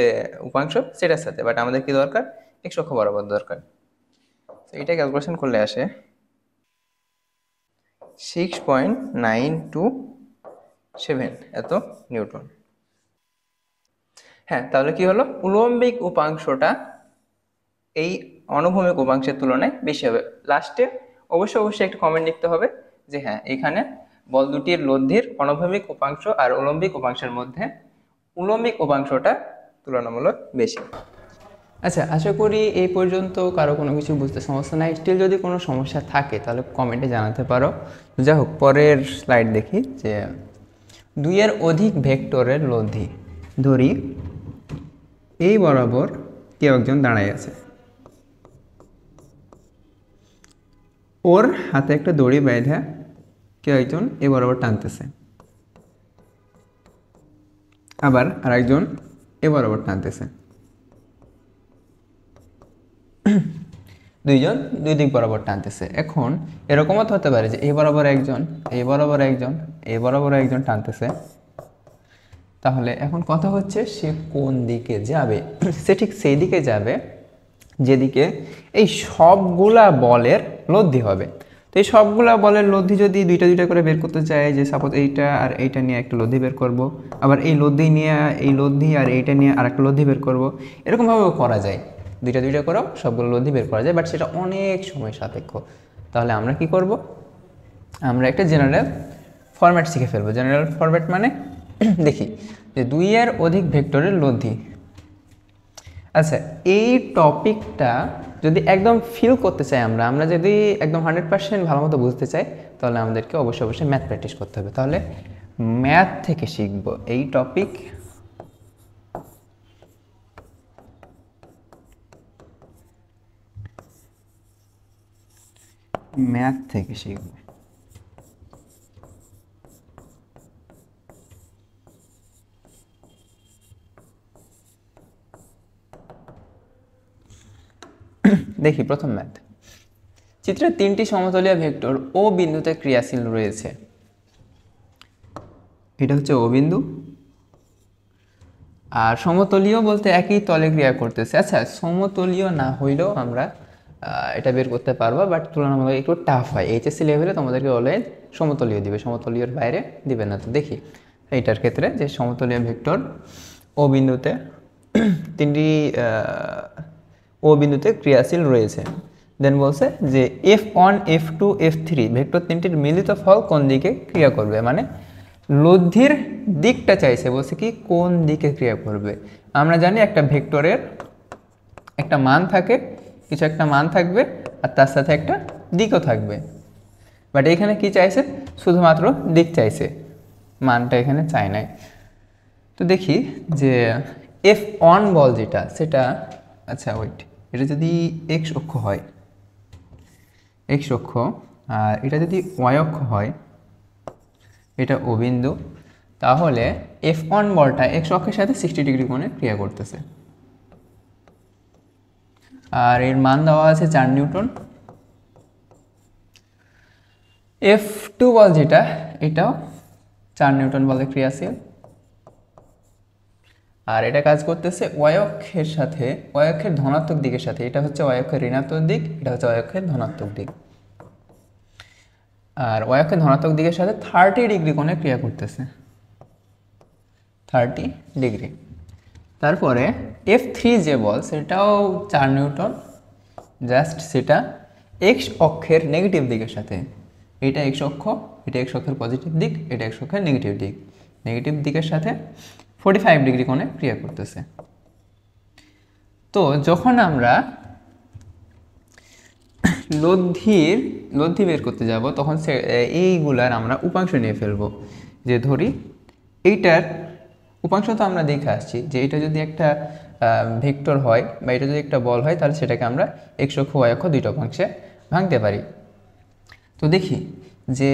উপাংশ সেটার সাথে, বাট আমাদের কি দরকার, x অক্ষ বরাবর দরকার। এটা ক্যালকুলেশন করলে আসে 6.927 এত নিউটন। হ্যাঁ, তাহলে কি হলো, উলম্বিক উপাংশটা এই অনুভূমিক উপাংশের তুলনায় বেশি হবে। লাস্টে অবশ্যই একটা কমেন্ট লিখতে হবে যে হ্যাঁ, এখানে বল দুটির লব্ধির অনুভূমিক উপাংশ আর উলম্বিক উপাংশের মধ্যে উলম্বিক উপাংশটা তুলনামূলক বেশি। আচ্ছা, আশা করি এই পর্যন্ত কারো কোনো কিছু বুঝতে সমস্যা নাই। স্টিল যদি কোনো সমস্যা থাকে তাহলে কমেন্টে জানাতে পারো। যাই হোক, পরের স্লাইড দেখি যে 2 এর অধিক ভেক্টরের লব্ধি। ধরি এই বরাবর কেউ একজন দাঁড়ায় আছে, ওর হাতে একটা দড়ি বেঁধে কেউ একজন এ বরাবর টানতেছে, আবার আরেকজন এ বরাবর টানতেছে, দুইজন দুই দিক বরাবর টানতেছে। এখন এরকমও তো হতে পারে যে এই বরাবর একজন, এই বরাবর একজন, এই বরাবর একজন টানতেছে। তাহলে এখন কথা হচ্ছে সে কোন দিকে যাবে, সে ঠিক সেই দিকে যাবে যেদিকে এই সবগুলা বলের লব্ধি হবে। তো এই সবগুলা বলের লব্ধি যদি দুইটা করে বের করতে চাই, যে সাপোজ এইটা আর এইটা নিয়ে একটা লব্ধি বের করব, আবার এই লব্ধি নিয়ে এই লব্ধি আর এইটা নিয়ে আর একটা লব্ধি বের করব, এরকমভাবেও করা যায়। দুইটা করেও সবগুলো লব্ধি বের করা যায়, বাট সেটা অনেক সময় সাপেক্ষ। তাহলে আমরা কি করব, আমরা একটা জেনারেল ফরম্যাট শিখে ফেলবো। জেনারেল ফরম্যাট মানে দেখি যে 2 এর অধিক ভেক্টরের লব্ধি। আচ্ছা, এই টপিকটা যদি একদম ফিল করতে চাই আমরা যদি একদম 100% ভালো মতো বুঝতে চাই, তাহলে আমাদেরকে অবশ্যই ম্যাথ প্র্যাকটিস করতে হবে। তাহলে ম্যাথ থেকে শিখব এই টপিক, ম্যাথ থেকে শিখব। দেখি প্রথম ম্যাথ। চিত্রে 3টি সমতলীয় ভেক্টর ও বিন্দুতে ক্রিয়াশীল রয়েছে। এটা হচ্ছে ও বিন্দু, আর সমতলীয় বলতে একই তলে ক্রিয়া করতেছে। আচ্ছা, সমতলীয় না হইলেও আমরা এটা বের করতে পারবো, বাট তুলনামূলক একটু টাফ হয়। এইচএসসি লেভেলে তোমাদেরকে অলওয়েজ সমতলীয় দিবে, সমতলীয়র বাইরে দিবে না। তো দেখি এইটার ক্ষেত্রে যে সমতলীয় ভেক্টর ও বিন্দুতে 3টি ও বিন্দুতে ক্রিয়াশীল রয়েছে। দেন বলছে যে F1 F2 F3 ভেক্টর 3টির মিলিত ফল কোন দিকে ক্রিয়া করবে, মানে লব্ধির দিকটা চাইছে। বলছে কি কোন দিকে ক্রিয়া করবে। আমরা জানি একটা ভেক্টরের একটা মান থাকে, কিছু একটা মান থাকবে, আর তার সাথে একটা দিকও থাকবে। বাট এখানে কি চাইছে, শুধুমাত্র দিক চাইছে, মানটা এখানে চায় নাই। তো দেখি যে F1 বল যেটা, সেটা আচ্ছা ওয়েট, এটা যদি এক্স অক্ষ হয়, এক্স অক্ষ, আর এটা যদি ওয়াই অক্ষ হয়, এটা ও বিন্দু, তাহলে F1 বলটা এক্স অক্ষের সাথে 60 ডিগ্রি কোণে ক্রিয়া করতেছে। আর এর মান দেওয়া আছে 4 নিউটন। F2 বল যেটা, এটাও 4 নিউটন বলে ক্রিয়াশীল, আর এটা কাজ করতেছে ওয়াই অক্ষের সাথে, ওয়াই অক্ষের ধনাত্মক দিকের সাথে। এটা হচ্ছে ওয়াই অক্ষের ঋণাত্মক দিক, এটা হচ্ছে ওয়াই অক্ষের ধনাত্মক দিক। আর ওয়াই অক্ষের ধনাত্মক দিকের সাথে 30 ডিগ্রি কোণে ক্রিয়া করতেছে, 30 ডিগ্রি। তারপরে F3 যে বল, সেটাও 4 নিউটন, জাস্ট সেটা এক্স অক্ষের নেগেটিভ দিকের সাথে। এটা এক্স অক্ষ, এটা এক্স অক্ষের পজিটিভ দিক, এটা এক্স অক্ষের নেগেটিভ দিক, নেগেটিভ দিকের সাথে 45 ডিগ্রি কোণে ক্রিয়া করতেছে। তো যখন আমরা লব্ধি বের করতে যাব, তখন এইগুলার আমরা উপাংশ নিয়ে ফেলবো। যে ধরি এইটার উপাংশ তো আমরা দেখে আসছি যে এটা যদি একটা ভেক্টর হয় বা এটা যদি একটা বল হয়, তাহলে সেটাকে আমরা এক্স অক্ষ ওয়াই অক্ষ দুইটা উপাংশে ভাঙতে পারি। তো দেখি যে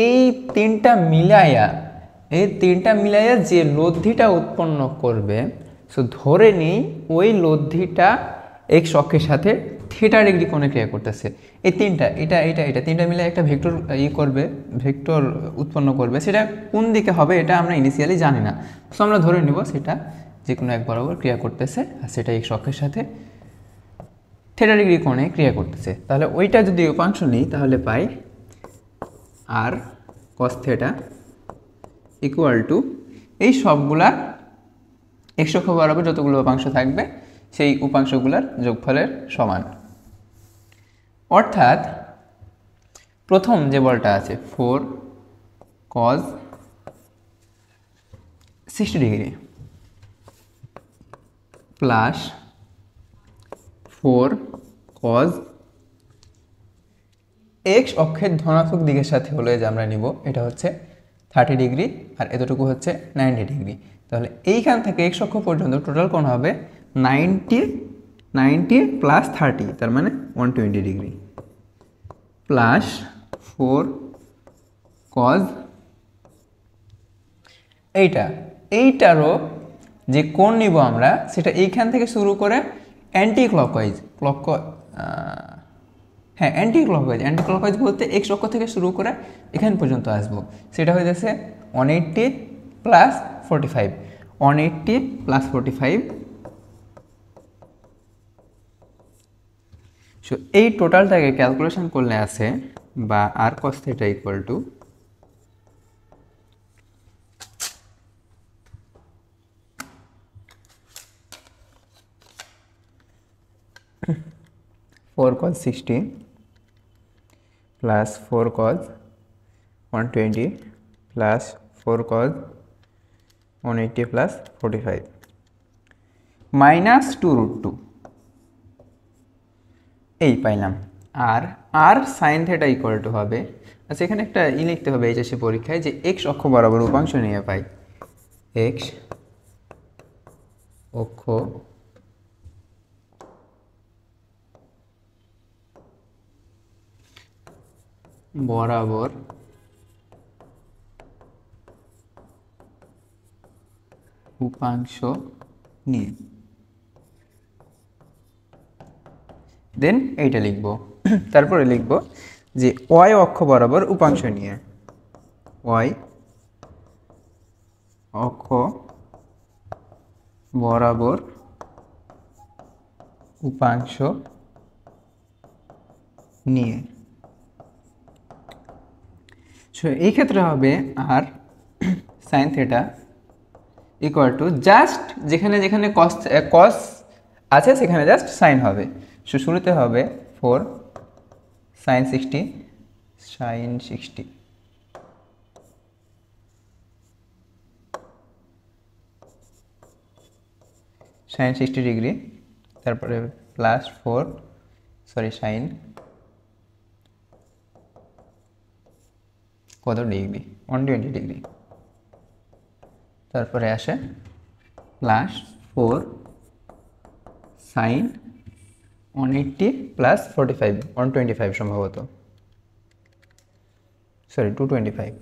এই তিনটা মিলাইয়া যে লব্ধিটা উৎপন্ন করবে, সো ধরে নিই ওই লব্ধিটা এক্স অক্ষের সাথে থিটা ডিগ্রি কোণে ক্রিয়া করতেছে। এই তিনটা, এটা তিনটা মিলে একটা ভেক্টর ভেক্টর উৎপন্ন করবে। সেটা কোন দিকে হবে এটা আমরা ইনিশিয়ালি জানি না, সো আমরা ধরে নিব সেটা যে কোনো এক বরাবর ক্রিয়া করতেছে, আর সেটা এক্স অক্ষের সাথে থিটা ডিগ্রি কোণে ক্রিয়া করতেছে। তাহলে ওইটা যদি উপাংশ নিই, তাহলে পাই আর কস থিটা ইকুয়াল টু এই সবগুলা এক্স অক্ষ বরাবর যতগুলো উপাংশ থাকবে সেই উপাংশগুলোর যোগফলের সমান। অর্থাৎ প্রথম যে বলটা আছে 4 cos 60 degree plus 4 cos x অক্ষের ধনাত্মক দিকের সাথে হলে যে আমরা নিব, এটা হচ্ছে 30 ডিগ্রি আর এতটুকু হচ্ছে 90 ডিগ্রি। তাহলে এইখান থেকে এক্স অক্ষ পর্যন্ত টোটাল কোণ হবে 90 প্লাস 30, তার মানে 120 ডিগ্রি প্লাস 4 cos এইটারও যে কোণ নিব আমরা, সেটা এইখান থেকে শুরু করে অ্যান্টি ক্লকওয়াইজ অ্যান্টি ক্লকওয়াইজ বলতে এক্স অক্ষ থেকে শুরু করে এখান পর্যন্ত আসবো। সেটা হয়ে যাচ্ছে 180 প্লাস 45, 180 প্লাস 45। সো এই টোটালটাকে ক্যালকুলেশন করলে আছে বা আর cos theta equal to 4 cos 60 plus 4 cos 120 plus 4 cos 180 plus 45 minus 2 root 2 এই পাইলাম। আর আর sin থিটা ইকুয়াল টু হবে আচ্ছা, এখানে একটা লিখতে হবে এইচএসসি পরীক্ষায় যে এক্স অক্ষ বরাবর উপাংশ নিয়ে পাই। এক্স অক্ষ বরাবর উপাংশ নিয়ে দেন এইটা লিখব। তারপরে লিখব যে ওয়াই অক্ষ বরাবর উপাংশ নিয়ে, ওয়াই অক্ষ বরাবর উপাংশ নিয়ে। সো এই ক্ষেত্রে হবে R sine theta equal to just যেখানে যেখানে কস কস আছে সেখানে জাস্ট সাইন হবে। সো শুরুতে হবে 4 সাইন 60 সাইন 60 সাইন 60 ডিগ্রি, তারপরে প্লাস 4 সরি সাইন কত ডিগ্রি 120 ডিগ্রি, তারপরে আসে প্লাস 4 সাইন 180 প্লাস 45 125 সম্ভবত, সরি 225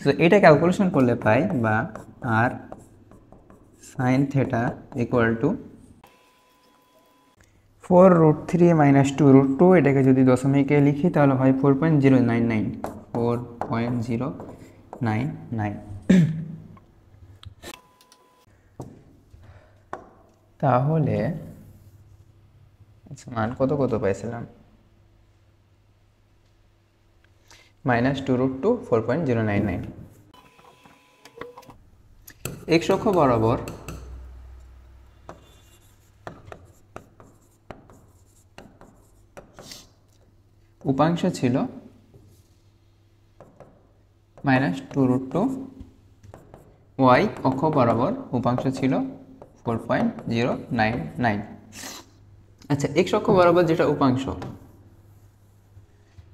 সো এটা ক্যালকুলেশন করলে পাই বা আর সাইন থেটা ইকুয়াল টু 4√3 - 2√2, এটাকে যদি দশমিকে লিখি তাহলে হয় 4.099 4.099। তাহলে আচ্ছা মান কত কত পাইছিলাম, -2√2 4.099। এক্স অক্ষ বরাবর উপাংশ ছিল -2√2, ওয়াই অক্ষ বরাবর উপাংশ ছিল 4.099। আচ্ছা, এক্স অক্ষ বরাবর যেটা উপাংশ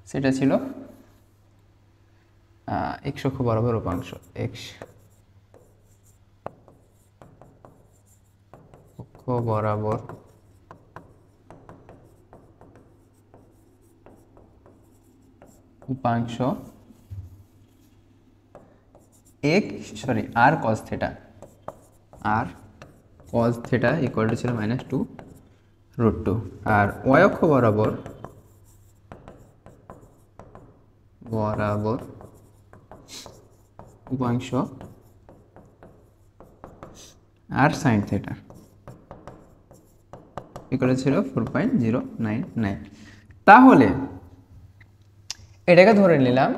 সেটা ছিল এক্স অক্ষ বরাবর উপাংশ, এক্স অক্ষ বরাবর উপাংশ R cos theta, R cos theta equal to ছিল -2√2, আর ওয়াই অক্ষ বরাবর উপাংশ আর সাইন থেটা ইকুয়াল ছিল 4.099। তাহলে এটাকে ধরে নিলাম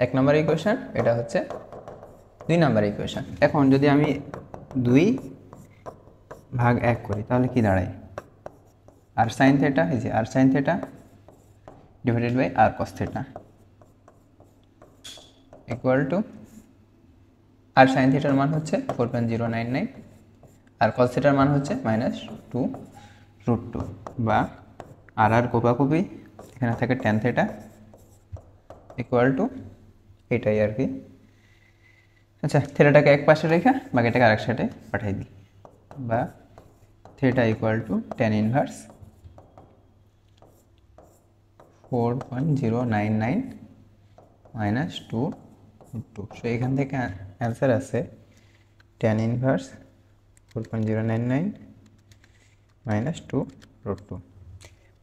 1 নম্বর ইকুয়েশন, এটা হচ্ছে 2 নম্বর ইকুয়েশন। এখন যদি আমি 2/1 করি তাহলে কি দাঁড়ায়, আর সাইন থেটা, এই যে R sine theta divided by R cos theta equal to, R sine থিটার মান হচ্ছে 4.099 আর কস থিটার মান হচ্ছে -2√2, বা আর কোপাকুপি এখানে থাকে ট্যান থেটা ইকুয়াল টু এটাই আর কি। আচ্ছা, থেটাটাকে এক পাশে রেখে বাকিটাকে আরেক সাইডে পাঠিয়ে দিই, বা theta equal two tan inverse 4.099 -2√2। So এখান থেকে অ্যান্সার আছে ট্যান ইনভার্স 4.099 -2√2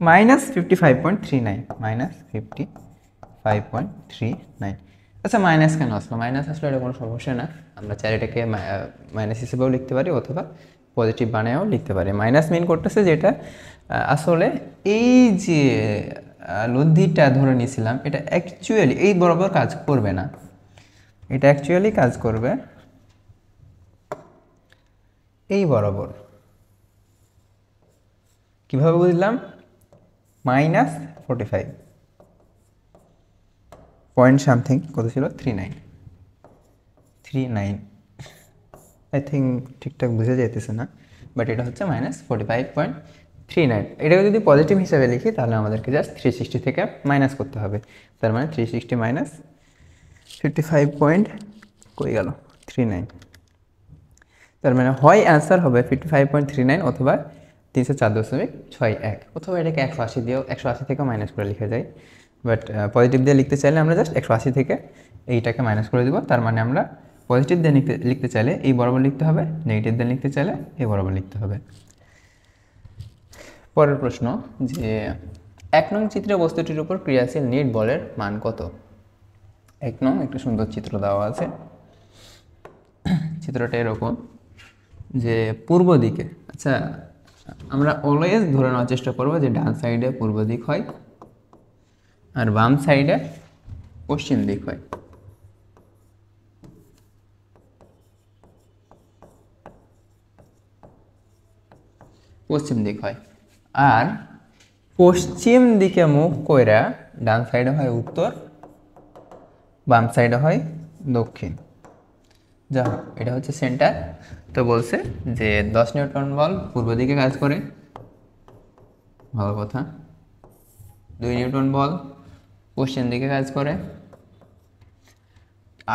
-55.39। আচ্ছা, মাইনাস কেন আসলো? মাইনাস আসলে এটা কোনো সমস্যা না, আমরা চাই এটাকে মাইনাস হিসেবেও লিখতে পারি অথবা পজিটিভ বানায়ও লিখতে পারি। মাইনাস মিন করতেছে যেটা আসলে এই যে লব্ধিটা ধরে নিয়েছিলাম এটা অ্যাকচুয়ালি এই বরাবর কাজ করবে না, এটা অ্যাকচুয়ালি কাজ করবে এই বরাবর। কিভাবে বুঝলাম? -45 পয়েন্ট সামথিং কত ছিল, 39 আই থিঙ্ক ঠিকঠাক বুঝে যাইতেছে না, বাট এটা হচ্ছে -45.39 39। এটাকে যদি পজিটিভ হিসাবে লিখি তাহলে আমাদেরকে জাস্ট 360 থেকে মাইনাস করতে হবে। তার মানে 360 মাইনাস 55 পয়েন্ট কই গেল 39। তার মানে হয় অ্যান্সার হবে 55.39 অথবা 304.61, অথবা এটাকে 180 দিয়েও 180 থেকেও মাইনাস করে লিখে যায়। বাট পজিটিভ দিয়ে লিখতে চাইলে আমরা জাস্ট 180 থেকে এইটাকে মাইনাস করে দিব। তার মানে আমরা পজিটিভ দিয়ে লিখতে চাইলে এই বরাবর লিখতে হবে, নেগেটিভ দিয়ে লিখতে চাইলে এই বরাবর লিখতে হবে। পরের প্রশ্ন যে 1 নং চিত্রে বস্তুটির উপর ক্রিয়াশীল নিট বলের মান কত? 1 নং একটা সুন্দর চিত্র দেওয়া আছে। চিত্রটা এরকম যে পূর্ব দিকে, আচ্ছা আমরা অলওয়েজ ধরে নেওয়ার চেষ্টা করবো যে ডান সাইডে পূর্ব দিক হয় আর বাম সাইডে পশ্চিম দিক হয়। পশ্চিম দিক হয় আর পশ্চিম দিকে মুখ কইরা ডান সাইডে হয় উত্তর, বাম সাইডে হয় দক্ষিণ। যা এটা হচ্ছে সেন্টার। তো বলছে যে 10 নিউটন বল পূর্ব দিকে কাজ করে, ভালো কথা। 2 নিউটন বল পশ্চিম দিকে কাজ করে।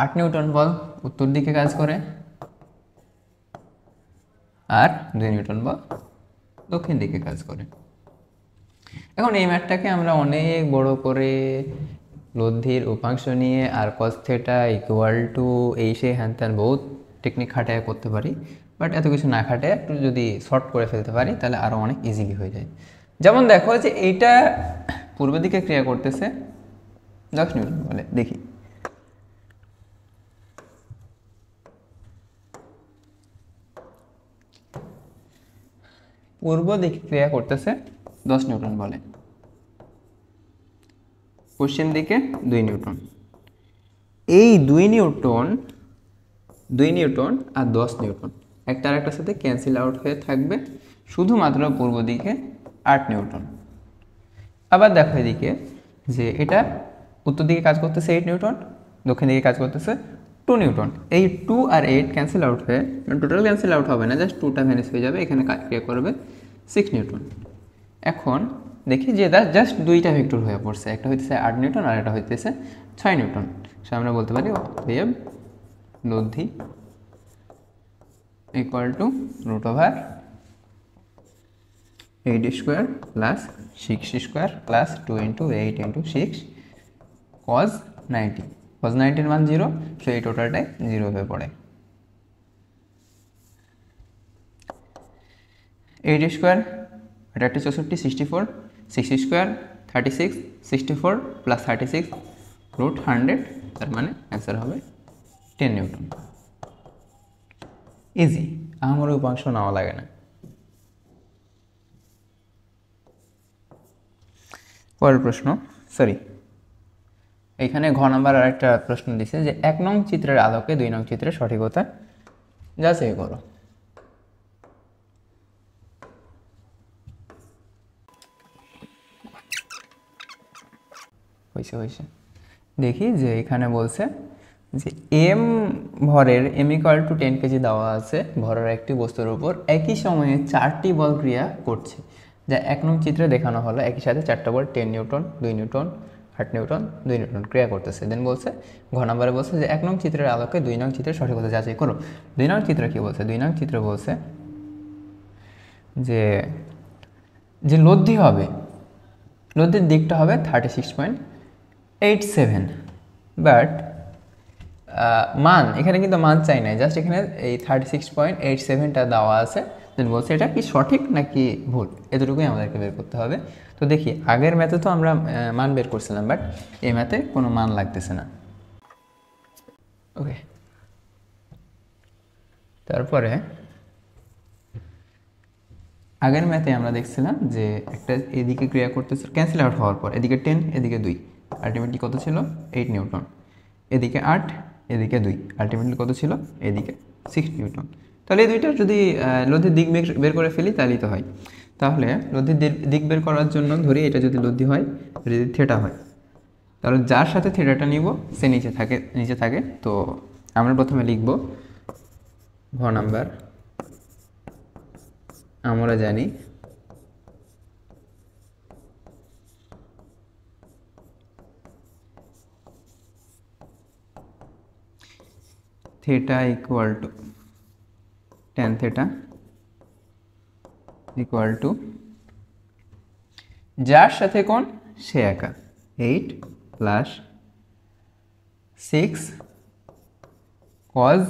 8 নিউটন বল উত্তর দিকে কাজ করে আর 2 নিউটন বল দক্ষিণ দিকে কাজ করে। এখন এই ম্যাথটাকে আমরা অনেক বড় করে লব্ধির উপাংশ নিয়ে আর cos থিটা ইকুয়াল টু এই সেই হ্যান ত্যান বহুত টেকনিক খাটায় করতে পারি, বাট এত কিছু না খাটায় একটু যদি শর্ট করে ফেলতে পারি তাহলে আরও অনেক ইজিলি হয়ে যায়। যেমন দেখো যে এইটা পূর্ব দিকে ক্রিয়া করতেছে 10 নিউটন বলে, দেখি পূর্ব দিকে ক্রিয়া করতেছে 10 নিউটন বলে, পশ্চিম দিকে 2 নিউটন। এই 2 নিউটন আর 10 নিউটন একটা আরেকটার সাথে ক্যান্সেল আউট হয়ে থাকবে, শুধুমাত্র পূর্ব দিকে 8 নিউটন। আবার দেখো এদিকে যে এটা উত্তর দিকে কাজ করতেছে 8 নিউটন, দক্ষিণ দিকে কাজ করতেছে 2 নিউটন। এই 2 আর 8 ক্যান্সেল আউট হয়ে, টোটাল ক্যান্সেল আউট হবে না, জাস্ট 2টা ভ্যানিশ হয়ে যাবে, এখানে ক্রিয়া করবে 6 নিউটন। এখন দেখি যে জাস্ট 2টা ভেক্টর হয়ে পড়ছে, একটা হইতেছে 8 নিউটন আর একটা হইতেছে 6 নিউটন। সো আমরা বলতে পারি অতএব লব্ধি equal to root over 8 square plus 6 square plus 2 into 8 into 6 cos 90। cos 90 এর মান 0, সো এই টোটালটাই 0 হয়ে পড়ে। 8 স্কোয়ার এটা একটা 64, 64 6 স্কোয়ার 36 64 প্লাস 36 রুট 100, তার মানে অ্যান্সার হবে 10 নিউটন। ইজি, আমার উপাংশ নেওয়া লাগে না। পরের প্রশ্ন, সরি এখানে ঘ নাম্বার আর একটা প্রশ্ন দিছে যে 1 নং চিত্রের আলোকে 2 নং চিত্রের সঠিকতা যাচাই করো। হয়েছে দেখি যে এখানে বলছে যে এম ভরের m ইকুয়াল টু 10 কেজি দেওয়া আছে ভরের একটি বস্তুর উপর একই সময়ে 4টি বল ক্রিয়া করছে, যা 1 নং চিত্রে দেখানো হলো। একই সাথে 4টা বল 10 নিউটন 2 নিউটন 8 নিউটন 2 নিউটন ক্রিয়া করতেছে। দেন বলছে ঘ নম্বরে বলছে যে 1 নং চিত্রের আলোকে 2 নং চিত্রের সঠিকতা যাচাই করো। 2 নং চিত্র কি বলছে? 2 নং চিত্র বলছে যে যে লব্ধি হবে, লব্ধির দিকটা হবে 36.87, বাট মান এখানে কিন্তু মান চাই নাই, জাস্ট এখানে এই 36.87টা দেওয়া আছে। দেন বলছে এটা কি সঠিক নাকি ভুল, এতটুকুই আমাদেরকে বের করতে হবে। তো দেখি আগের ম্যাথে তো আমরা মান বের করছিলাম, বাট এই ম্যাথে কোনো মান লাগতেছে না। ওকে, তারপরে আগের ম্যাথে আমরা দেখছিলাম যে একটা এদিকে ক্রিয়া করতেছে, ক্যান্সেল আউট হওয়ার পর এদিকে 10 এদিকে 2, আলটিমেটলি কত ছিল 8 নিউটন, এদিকে 8 এদিকে 2, আলটিমেটলি কত ছিল এদিকে 6 নিউটন। তাহলে এই দুইটা যদি লব্ধির দিক বের করে ফেলি তাহলেই তো হয়। তাহলে লব্ধির দিক বের করার জন্য ধরি এটা যদি লব্ধি হয়, যদি থিটা হয়, তাহলে যার সাথে থিটাটা নিব সে নিচে থাকে। তো আমরা প্রথমে লিখব ঘ নাম্বার, আমরা জানি theta equal to tan theta equal to যার সাথে কোণ সে একা 8 প্লাস 6 কজ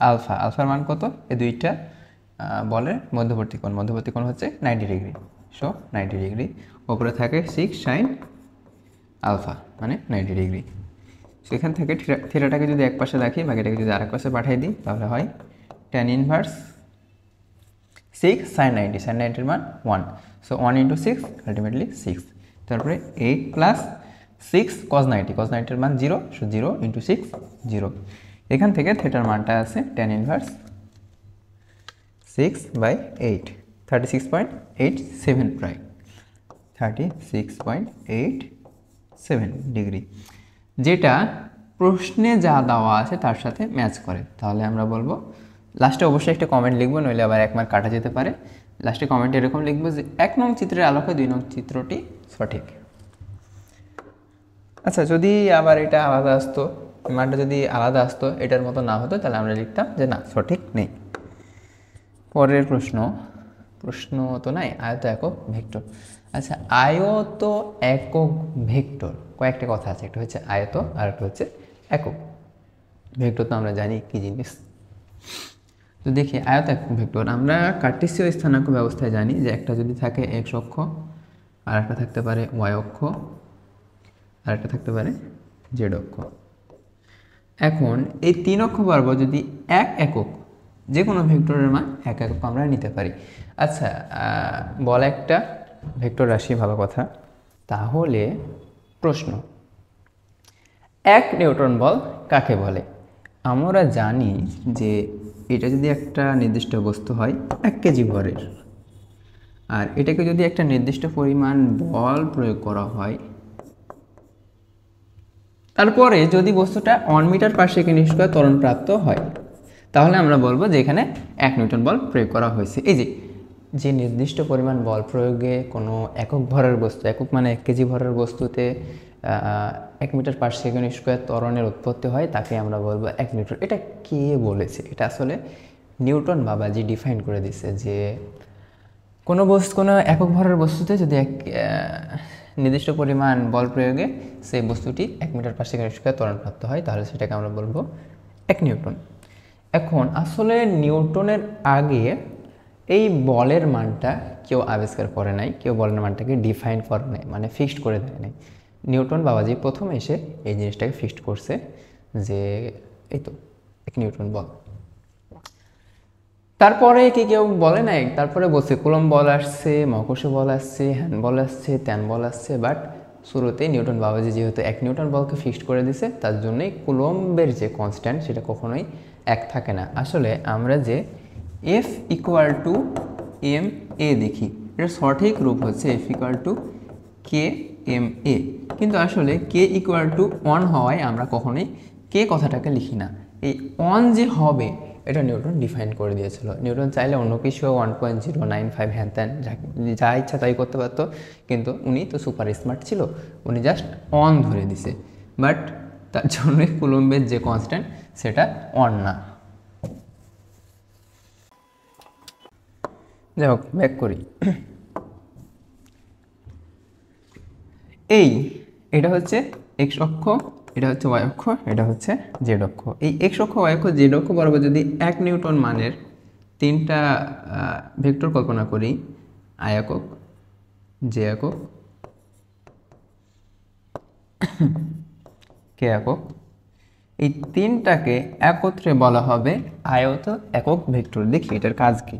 আলফা, আলফার মান কত? এই দুইটা বলের মধ্যবর্তী কোণ হচ্ছে 90 ডিগ্রি, সো 90 ডিগ্রি। ওপরে থাকে 6 সাইন আলফা মানে 90 ডিগ্রি। সেখান থেকে থিটাটাকে যদি এক পাশে রাখি, বাকিটাকে যদি আরেক পাশে পাঠিয়ে দিই, তাহলে হয় tan ইনভার্স 6 সাইন 90, সাইন 90 এর মান 1, সো 1 ইন্টু 6 আলটিমেটলি 6। তারপরে 8 প্লাস 6 cos 90, cos 90 এর মান 0, সো 0 ইন্টু 6 0। এখান থেকে থিটার মানটা আছে tan ইনভার্স 6/8, 36.87 প্রায় 36.87 ডিগ্রি, যেটা প্রশ্নে যা দেওয়া আছে তার সাথে ম্যাচ করে। তাহলে আমরা বলবো, লাস্টে অবশ্যই একটা কমেন্ট লিখবো, নইলে আবার 1 মার্ক কাটা যেতে পারে। লাস্টে কমেন্টে এরকম লিখবো যে 1 নং চিত্রের আলোকে 2 নং চিত্রটি সঠিক। আচ্ছা, যদি আবার এটা আলাদা আসতো, মানটা যদি আলাদা আসতো, এটার মতো না হতো, তাহলে আমরা লিখতাম যে না, সঠিক নেই। পরের প্রশ্ন তো নাই, আয়ত একক ভেক্টর। আচ্ছা, আয়ত একক ভেক্টর কয়েকটা কথা আছে, একটা হচ্ছে আয়ত আর একটা হচ্ছে একক ভেক্টর। তো আমরা জানি কি জিনিস। তো দেখি আয়ত একক ভেক্টর, আমরা কার্টেসীয় স্থানাঙ্ক ব্যবস্থায় জানি যে একটা যদি থাকে এক্স অক্ষ, আর একটা থাকতে পারে ওয়াই অক্ষ, আর একটা থাকতে পারে জেড অক্ষ। এখন এই 3 অক্ষ বরাবর যদি এক একক, যে কোনো ভেক্টরের মান এক একক আমরা নিতে পারি। আচ্ছা, বল একটা ভেক্টর রাশি, ভালো কথা। তাহলে প্রশ্ন, 1 নিউটন বল কাকে বলে? আমরা জানি যে এটা যদি একটা নির্দিষ্ট বস্তু হয় 1 কেজি ভরের, আর এটাকে যদি একটা নির্দিষ্ট পরিমাণ বল প্রয়োগ করা হয়, তারপরে যদি বস্তুটা 1 মিটার পার সেকেন্ড স্কয়ার ত্বরণ প্রাপ্ত হয়, তাহলে আমরা বলবো যে এখানে 1 নিউটন বল প্রয়োগ করা হয়েছে। এই যে নির্দিষ্ট পরিমাণ বল প্রয়োগে কোনো একক ভরের বস্তু, একক মানে 1 কেজি ভরের বস্তুতে 1 মিটার পার সেকেন্ড স্কয়ার ত্বরণের উৎপত্তি হয়, তাকে আমরা বলবো 1 নিউটন। এটা কে বলেছে? এটা আসলে নিউটন বাবাজি ডিফাইন করে দিছে যে কোনো একক ভরের বস্তুতে যদি এক নির্দিষ্ট পরিমাণ বল প্রয়োগে সেই বস্তুটি 1 মিটার পার সেকেন্ড স্কয়ার ত্বরণ প্রাপ্ত হয়, তাহলে সেটাকে আমরা বলবো 1 নিউটন। এখন আসলে নিউটনের আগে এই বলের মানটা কেউ আবিষ্কার করে নাই, কেউ বলের মানটাকে ডিফাইন করে নাই, মানে ফিক্সড করে দেয় নাই। নিউটন বাবাজি প্রথম এসে এই জিনিসটাকে ফিক্সড করছে যে এই তো 1 নিউটন বল। তারপরে কি কেউ বলে নাই, তারপরে বলছে কুলম্ব বল আসছে, মহাকর্ষ বল আসছে, হ্যান্ড বল আসছে, ত্যান বল আসছে, বাট শুরুতে নিউটন বাবাজি যেহেতু 1 নিউটন বলকে ফিক্সড করে দিছে, তার জন্যই কুলম্বের যে কনস্ট্যান্ট সেটা কখনোই 1 থাকে না। আসলে আমরা যে F = ma দেখি, এটা সঠিক রূপ হচ্ছে F = kma, কিন্তু আসলে k = 1 হওয়ায় আমরা কখনোই k কথাটাকে লিখি না। এই 1 যে হবে এটা নিউটন ডিফাইন করে দিয়েছিল। নিউটন চাইলে অন্য কিছু 1.095 হ্যান ত্যান যা ইচ্ছা তাই করতে পারতো, কিন্তু উনি তো সুপার স্মার্ট ছিল, উনি জাস্ট 1 ধরে দিছে, বাট তার জন্যই কুলম্বের যে কনস্ট্যান্ট সেটা 1 না। যাই হোক, ব্যাক করি। এটা হচ্ছে এক্স অক্ষ, এটা হচ্ছে ওয়াই অক্ষ, এটা হচ্ছে জেড অক্ষ। এই এক্স অক্ষ, ওয়াই অক্ষ, জেড অক্ষ বরাবর যদি 1 নিউটন মানের 3টা ভেক্টর কল্পনা করি, আই একক, জে একক, কে একক, এই 3টাকে একত্রে বলা হবে আয়ত একক ভেক্টর। দেখি এটার কাজ কি।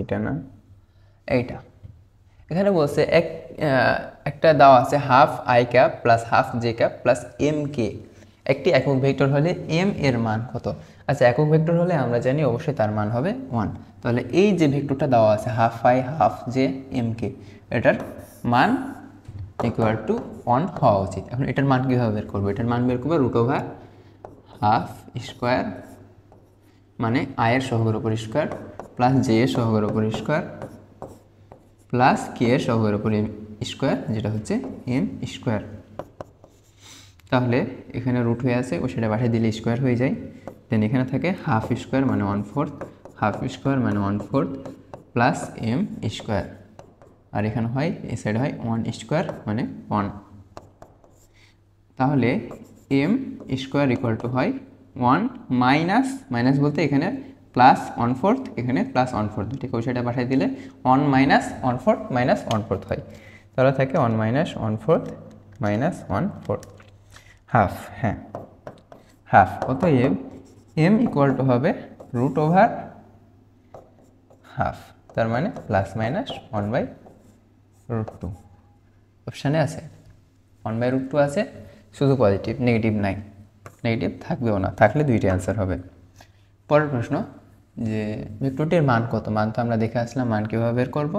এটা না, এইটা এখানে বলছে একটা দেওয়া আছে half I cap plus half J cap plus M K, একটি একক ভেক্টর হলে এম এর মান কত? আচ্ছা, একক ভেক্টর হলে আমরা জানি অবশ্যই তার মান হবে 1। তাহলে এই যে ভেক্টরটা দেওয়া আছে half I half J M K, এটার মান = 1 হওয়া উচিত। এখন এটার মান কীভাবে বের করবো? এটার মান বের করবো √½ মানে আই এর সহগের উপর স্কোয়ার প্লাস জে এর সহগের উপর স্কোয়ার প্লাস কে এর সহগের উপর স্কোয়ার, যেটা হচ্ছে এম স্কোয়ার। তাহলে এখানে রুট হয়ে আছে, ও সেটা পাঠিয়ে দিলে স্কোয়ার হয়ে যায়, দেন এখানে থাকে হাফ স্কোয়ার মানে 1/4, হাফ স্কোয়ার মানে 1/4 প্লাস এম স্কোয়ার, আর এখানে হয় এই সাইড হয় 1 স্কোয়ার মানে 1। তাহলে এম স্কোয়ার ইকুয়াল টু হয় 1 মাইনাস, মাইনাস বলতে এখানে +1/4, এখানে +1/4, দুটিকে ওই সাইডে পাঠিয়ে দিলে 1 মাইনাস 1/4 মাইনাস 1/4 হয়। তাহলে থাকে 1 মাইনাস 1/4 মাইনাস 1/4 হাফ। হ্যাঁ, হাফ। অতএব এম ইকুয়াল টু হবে √/হাফ, তার মানে ±1/√2। অপশানে আছে 1/√2 আছে, শুধু পজিটিভ, নেগেটিভ নাই, নেগেটিভ থাকবেও না, থাকলে দুইটি অ্যান্সার হবে। পরের প্রশ্ন যে ভেক্টরটির মান কত? মান তো আমরা দেখে আসলাম, মান কীভাবে বের করবো?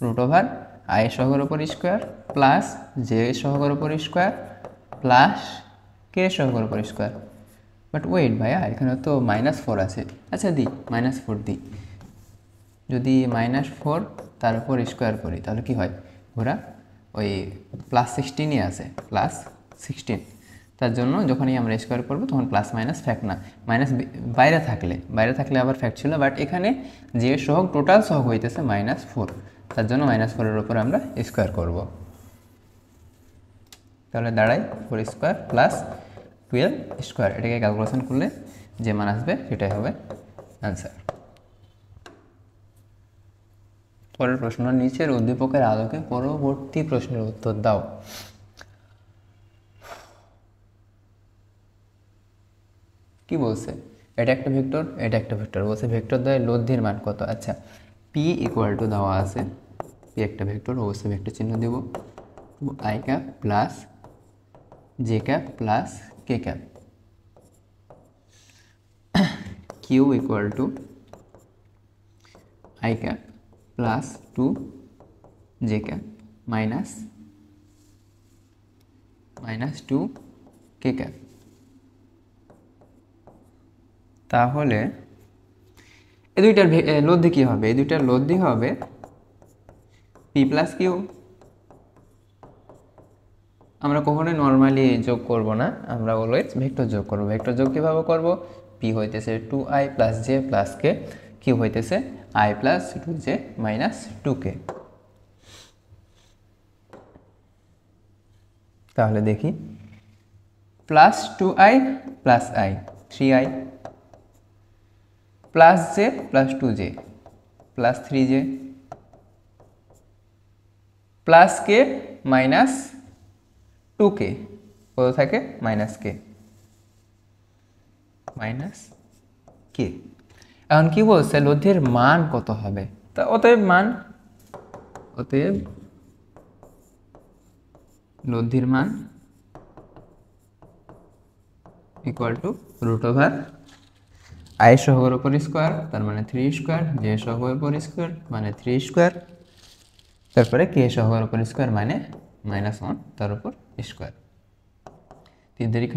√i সহগের উপর স্কোয়ার প্লাস জে সহগের উপর স্কোয়ার প্লাস কে সহগের উপর স্কোয়ার। বাট ওয়েট ভাইয়া, এখানে তো -4 আছে। আচ্ছা দিই, -4 দিই। যদি -4 তার উপর স্কোয়ার করি তাহলে কি হয়? ঘোরা ওই +16ই আছে, +16। তার জন্য যখনই আমরা স্কোয়ার করবো তখন প্লাস মাইনাস ফ্যাক্ট না, মাইনাস বাইরে থাকলে আবার ফ্যাক্ট ছিল, বাট এখানে যে সহগ টোটাল সহগ হইতেছে -4, তার জন্য -4-এর উপর আমরা স্কোয়ার করব। তাহলে দাঁড়ায় 4 স্কোয়ার প্লাস 12 স্কোয়ার। এটাকে ক্যালকুলেশন করলে যে মান আসবে সেটাই হবে অ্যান্সার। পরের প্রশ্ন, নিচের উদ্দীপকের আলোকে পরবর্তী প্রশ্নের উত্তর দাও। কি বলছে? এটা একটা ভেক্টর, এটা একটা ভেক্টর। বলছে ভেক্টর দ্বয়ের লব্ধির মান কত? আচ্ছা, পি ইকুয়াল টু দেওয়া আছে, পি একটা ভেক্টর, অবশ্যই ভেক্টর চিহ্ন দেব, 2i cap plus J cap plus K cap. Q equal to i cap plus 2 J cap minus 2 K cap. তাহলে এই দুইটার লব্ধি কী হবে? এই দুইটার লব্ধি হবে পি প্লাস কিউ। আমরা কখনোই নর্মালি যোগ করব না, আমরা অলওয়েজ ভেক্টর যোগ করব। ভেক্টর যোগ কীভাবে করব? পি হইতেছে 2i প্লাস জে প্লাস কে, কিউ হইতেছে i plus 2j minus 2k। তাহলে দেখি, plus 2i plus i 3i plus J plus 2j plus 3j plus K minus 2k, কত থাকে? মাইনাস কে। এখন কি বলছে? লব্ধির মান কত হবে? তা অতএব লব্ধির মান ইকুয়াল টু √i সহগের উপর স্কোয়ার, তার মানে 3 স্কোয়ার, জে সহগের উপর স্কোয়ার মানে 3 স্কোয়ার, তারপরে কে সহগের উপর স্কোয়ার মানে -1 তার উপর স্কোয়ার। 3 দীর্ঘ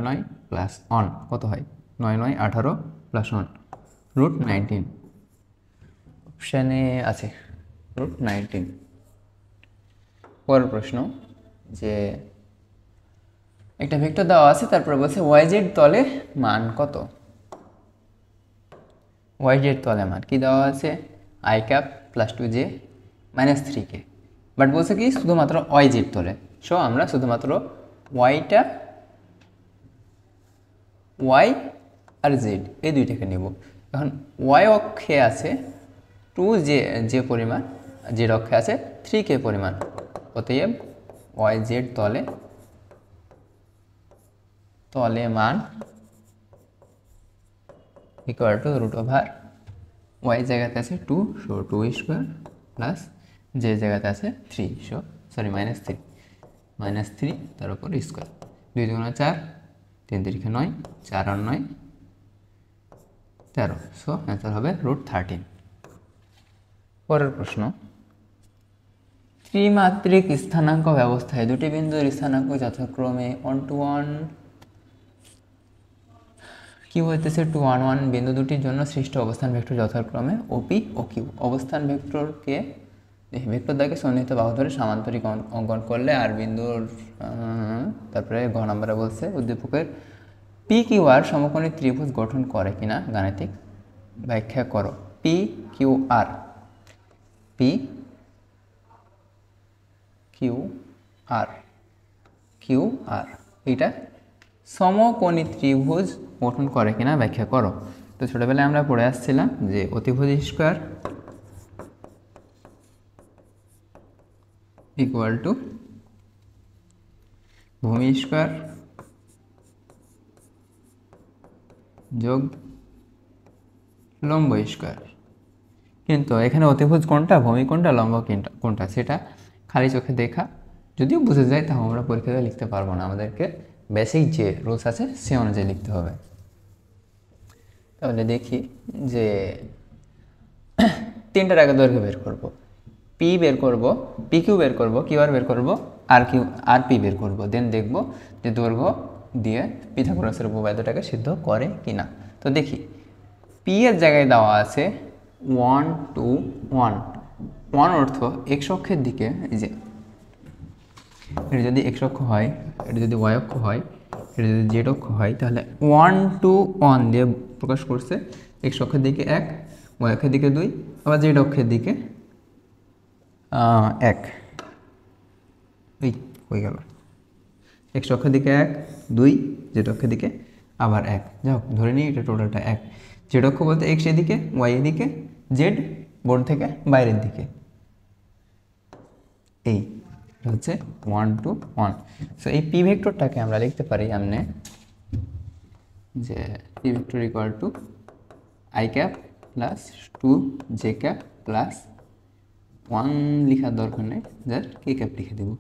9 প্লাস 1 কত হয়? 9 9 18 প্লাস 1 √19। অপশানে আছে √19। পরের প্রশ্ন যে একটা ভেক্টর দেওয়া আছে, তারপরে বলছে ওয়াইজেড তলে মান কত? ওয়াইজেড তলে মান কি দেওয়া আছে? i cap plus 2j minus 3k, but বলছে কি শুধুমাত্র ওয়াইজেড তলে। সো আমরা শুধুমাত্র ওয়াইটা, ওয়াই আর জেড এই দুইটাকে নেব। এখন ওয়াই অক্ষে আছে 2j যে পরিমাণ, জেড অক্ষে আছে 3k পরিমাণ। অতএব ওয়াই জেড তলে মান ইকুয়াল টু √ওয়াই জায়গাতে আছে 2, সো 2 স্কোয়ার প্লাস যে জায়গাতে আছে 3, সো সরি -3 তার উপর স্কোয়ার। 2 2 4, 3 3 9, 4 আর 9 13, সো অ্যান্সার হবে √13। পরের প্রশ্ন, ত্রিমাত্রিক স্থানাঙ্ক ব্যবস্থায় দুটি বিন্দুর স্থানাঙ্ক যথাক্রমে 1 to 1 কি হইতেছে 2 1 1। বিন্দু দুটির জন্য সৃষ্ট অবস্থান ভেক্টর যথাক্রমে ওপি ও কিউ। অবস্থান ভেক্টরকে ভেক্টর দ্বারা সন্নিহিত বাহু ধরে সামান্তরিক অঙ্কন করলে আর বিন্দুর তারপরে ঘ নম্বরে বলছে উদ্দীপকের পি কিউ আর সমকোণী ত্রিভুজ গঠন করে কিনা গাণিতিক ব্যাখ্যা করো। P Q R, P Q R, Q R এটা সমকোণী ত্রিভুজ গঠন করে কিনা ব্যাখ্যা করো। তো ছোটবেলায় আমরা পড়ে আসছিলাম যে অতিভুজ স্কোয়ার ইকুয়াল টু ভূমি স্কোয়ার যোগ লম্ব স্কোয়ার। কিন্তু এখানে অতিভুজ কোনটা, ভূমি কোনটা, লম্ব কোনটা সেটা খালি চোখে দেখা যদিও বুঝে যায়, তাও আমরা পরীক্ষায় লিখতে পারবো না। আমাদেরকে বেসিক যে রুলস আছে সে অনুযায়ী লিখতে হবে। তাহলে দেখি যে তিনটার আগে দৈর্ঘ্য বের করব, পি বের করব, পি কিউ বের করব, কিউ আর বের করব, আর পি বের করব। দেন দেখব যে দৈর্ঘ্য দিয়ে পিথাগোরাসের উপপাদ্যটাকে সিদ্ধ করে কিনা। তো দেখি পি এর জায়গায় দেওয়া আছে 1 2 1। 1 অর্থ এক্স অক্ষের দিকে, এই যে এটা যদি এক্স অক্ষ হয়, এটা যদি ওয়াই অক্ষ হয়, এটা যদি জেড অক্ষ হয়, তাহলে 1 2 1 দিয়ে প্রকাশ করছে। এক্স অক্ষের দিকে 1, ওয়াই অক্ষের দিকে 2, আবার জেড অক্ষের দিকে 1। এই হয়ে গেল, এক্স অক্ষের দিকে 1 2, জেড অক্ষের দিকে আবার 1। যাই হোক ধরে নিই এটা টোটালটা 1। জেড অক্ষ বলতে এক্স এদিকে, ওয়াই এদিকে, জেড বোর্ড থেকে বাইরের দিকে। এই হচ্ছে 1 2 1। সো এই পি ভেক্টরটাকে আমরা লিখতে পারি এমনি যে P vector equal to I cap plus 2 J cap plus 1 লেখার দরকার নেই, জাস্ট কে ক্যাপ লিখে দেব।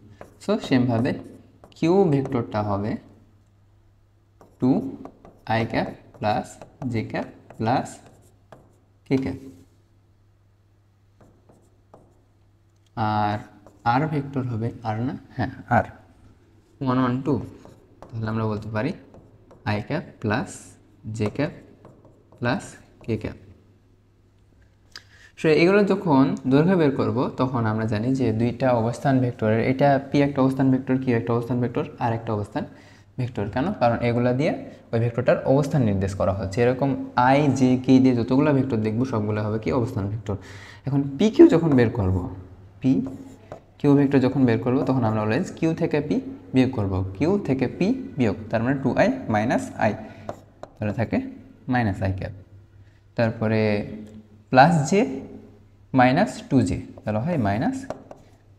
সো সেমভাবে কিউ ভেক্টরটা হবে 2 I cap plus J cap plus K cap. আর আর ভেক্টর হবে আর, না হ্যাঁ আর 1 1 2। তাহলে আমরা বলতে পারি I cap plus J cap plus K cap. So এগুলো যখন দৈর্ঘ্য বের করব তখন আমরা জানি যে দুইটা অবস্থান ভেক্টরের, এটা পি একটা অবস্থান ভেক্টর, কিউ একটা অবস্থান ভেক্টর, আর একটা অবস্থান ভেক্টর। কেন? কারণ এগুলা দিয়ে ওই ভেক্টরটার অবস্থান নির্দেশ করা হচ্ছে। এরকম আই জে কে দিয়ে যতগুলো ভেক্টর দেখবো সবগুলো হবে কি অবস্থান ভেক্টর। এখন পি কিউ যখন বের করব, পি কিউ ভেক্টর যখন বের করব তখন আমরা অলওয়েজ কিউ থেকে পি বিয়োগ করব। কিউ থেকে পি বিয়োগ, তার মানে 2i মাইনাস আই, তাহলে থাকে মাইনাস আই ক্যাপ। তারপরে প্লাস জে মাইনাস 2j, তাহলে হয় মাইনাস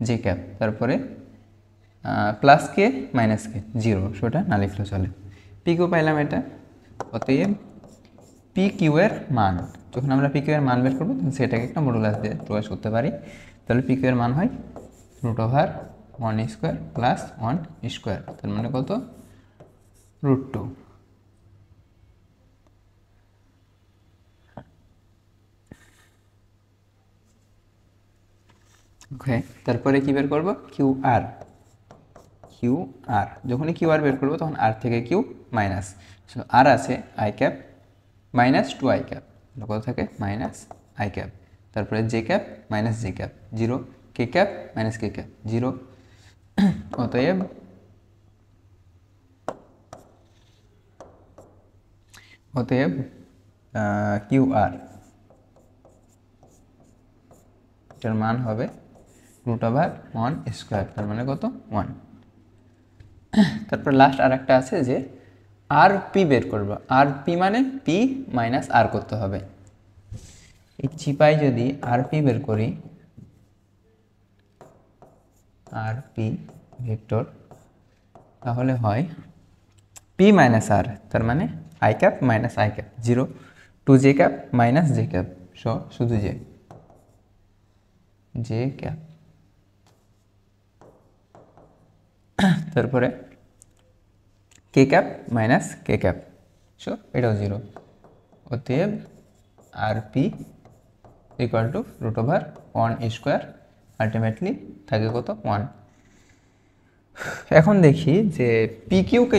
জে ক্যাপ। তারপরে প্লাস কে মাইনাস কে 0, সেটা না লিখলেও চলে। পি কিউ পাইলাম এটা। অতএব পি কিউ এর মান, যখন আমরা পি কিউ এর মান বের করবো তখন সেটাকে একটা মডুলাস দিয়ে প্রকাশ করতে পারি। তাহলে পি কিউ এর মান হয় √1 স্কোয়ার প্লাস 1 স্কোয়ার, তার মানে কত √2। ওকে, তারপরে কি বের করব? Q R. কিউ আর যখনই কিউ আর বের করবো তখন আর থেকে কিউ মাইনাস, আর আছে I cap minus 2i cap, কত থাকে মাইনাস আই ক্যাপ। তারপরে J cap minus J cap 0, কে ক্যাপ মাইনাস কে ক্যাপ 0। অতএব অতএব কিউ আর এটার মান হবে √1 স্কোয়ার, তার মানে কত 1। তারপর লাস্ট আর একটা আছে যে আর পি বের করবো। আর পি মানে পি মাইনাস আর করতে হবে। এই চিপাই যদি আর পি বের করি, আর পি ভেক্টর, তাহলে হয় পি মাইনাস আর, তার মানে I cap minus I cap 0, 2j cap minus J cap, শুধু জে ক্যাপ। তারপরে K cap minus K cap, এটাও 0। অতএব R P equal to √1 square, ultimately থাকে কত 1। এখন দেখি যে পি কিউকে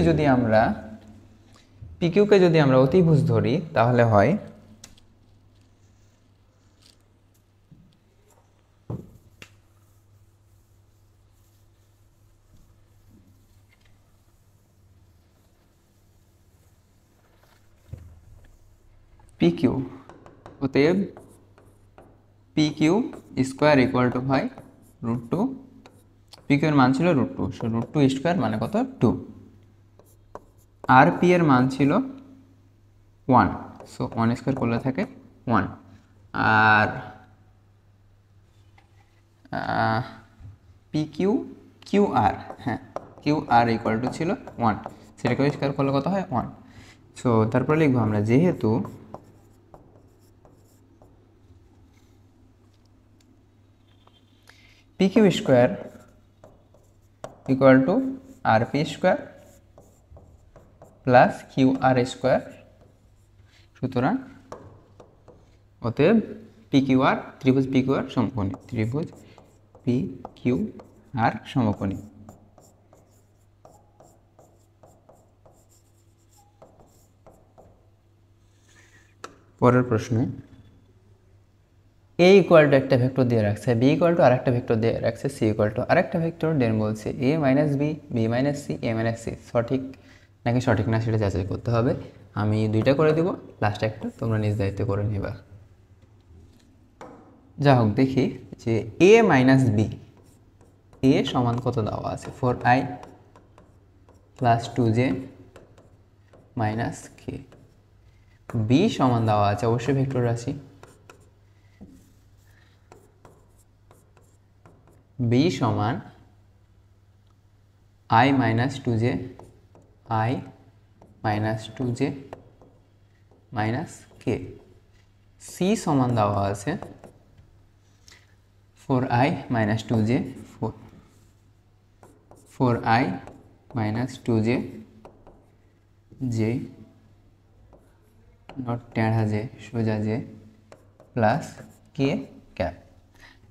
যদি আমরা অতিভুজ ধরি তাহলে হয় পি কিউ, অতএব P Q square equal to হয় √2, পি কিউ এর মান ছিল √2, সো √2 স্কোয়ার মানে কত 2, আর পি এর মান ছিল 1, সো 1 স্কোয়ার করলে থাকে 1, আর পি কিউ কিউ আর, হ্যাঁ কিউ আর ইকুয়াল টু ছিল 1, সেটাকে স্কোয়ার করলে কত হয় 1, সো তারপর লিখবো আমরা যেহেতু P Q square equal to R P square plus Q R square, সুতরাং অতএব পি কিউ আর ত্রিভুজ পি কিউ আর সমকোণী, ত্রিভুজ পি কিউ আর সমকোণী। পরের প্রশ্নে এ ইকুয়াল টু একটা ভেক্টর দিয়ে রাখছে, বি ইকুয়াল টু আরেকটা ভেক্টর দিয়ে রাখছে, সি ইকুয়াল টু আরেকটা ভেক্টর, দেন বলছে A minus B, B minus C, A minus C সঠিক নাকি সঠিক না সেটা যাচাই করতে হবে। আমি দুইটা করে দেবো, লাস্ট একটা তোমরা নিজ দায়িত্ব করে নিবা। যা হোক দেখি যে এ মাইনাস বি, এ সমান কত দেওয়া আছে 4i প্লাস 2j মাইনাস কে, বি সমান দেওয়া আছে অবশ্যই ভেক্টর রাশি, বি সমান i minus 2j, i minus 2j minus K, C সমান দেওয়া আছে 4i minus 2j, 4i minus 2j, j not টেढ़ा j সোজা j প্লাস কে ক্যাপ।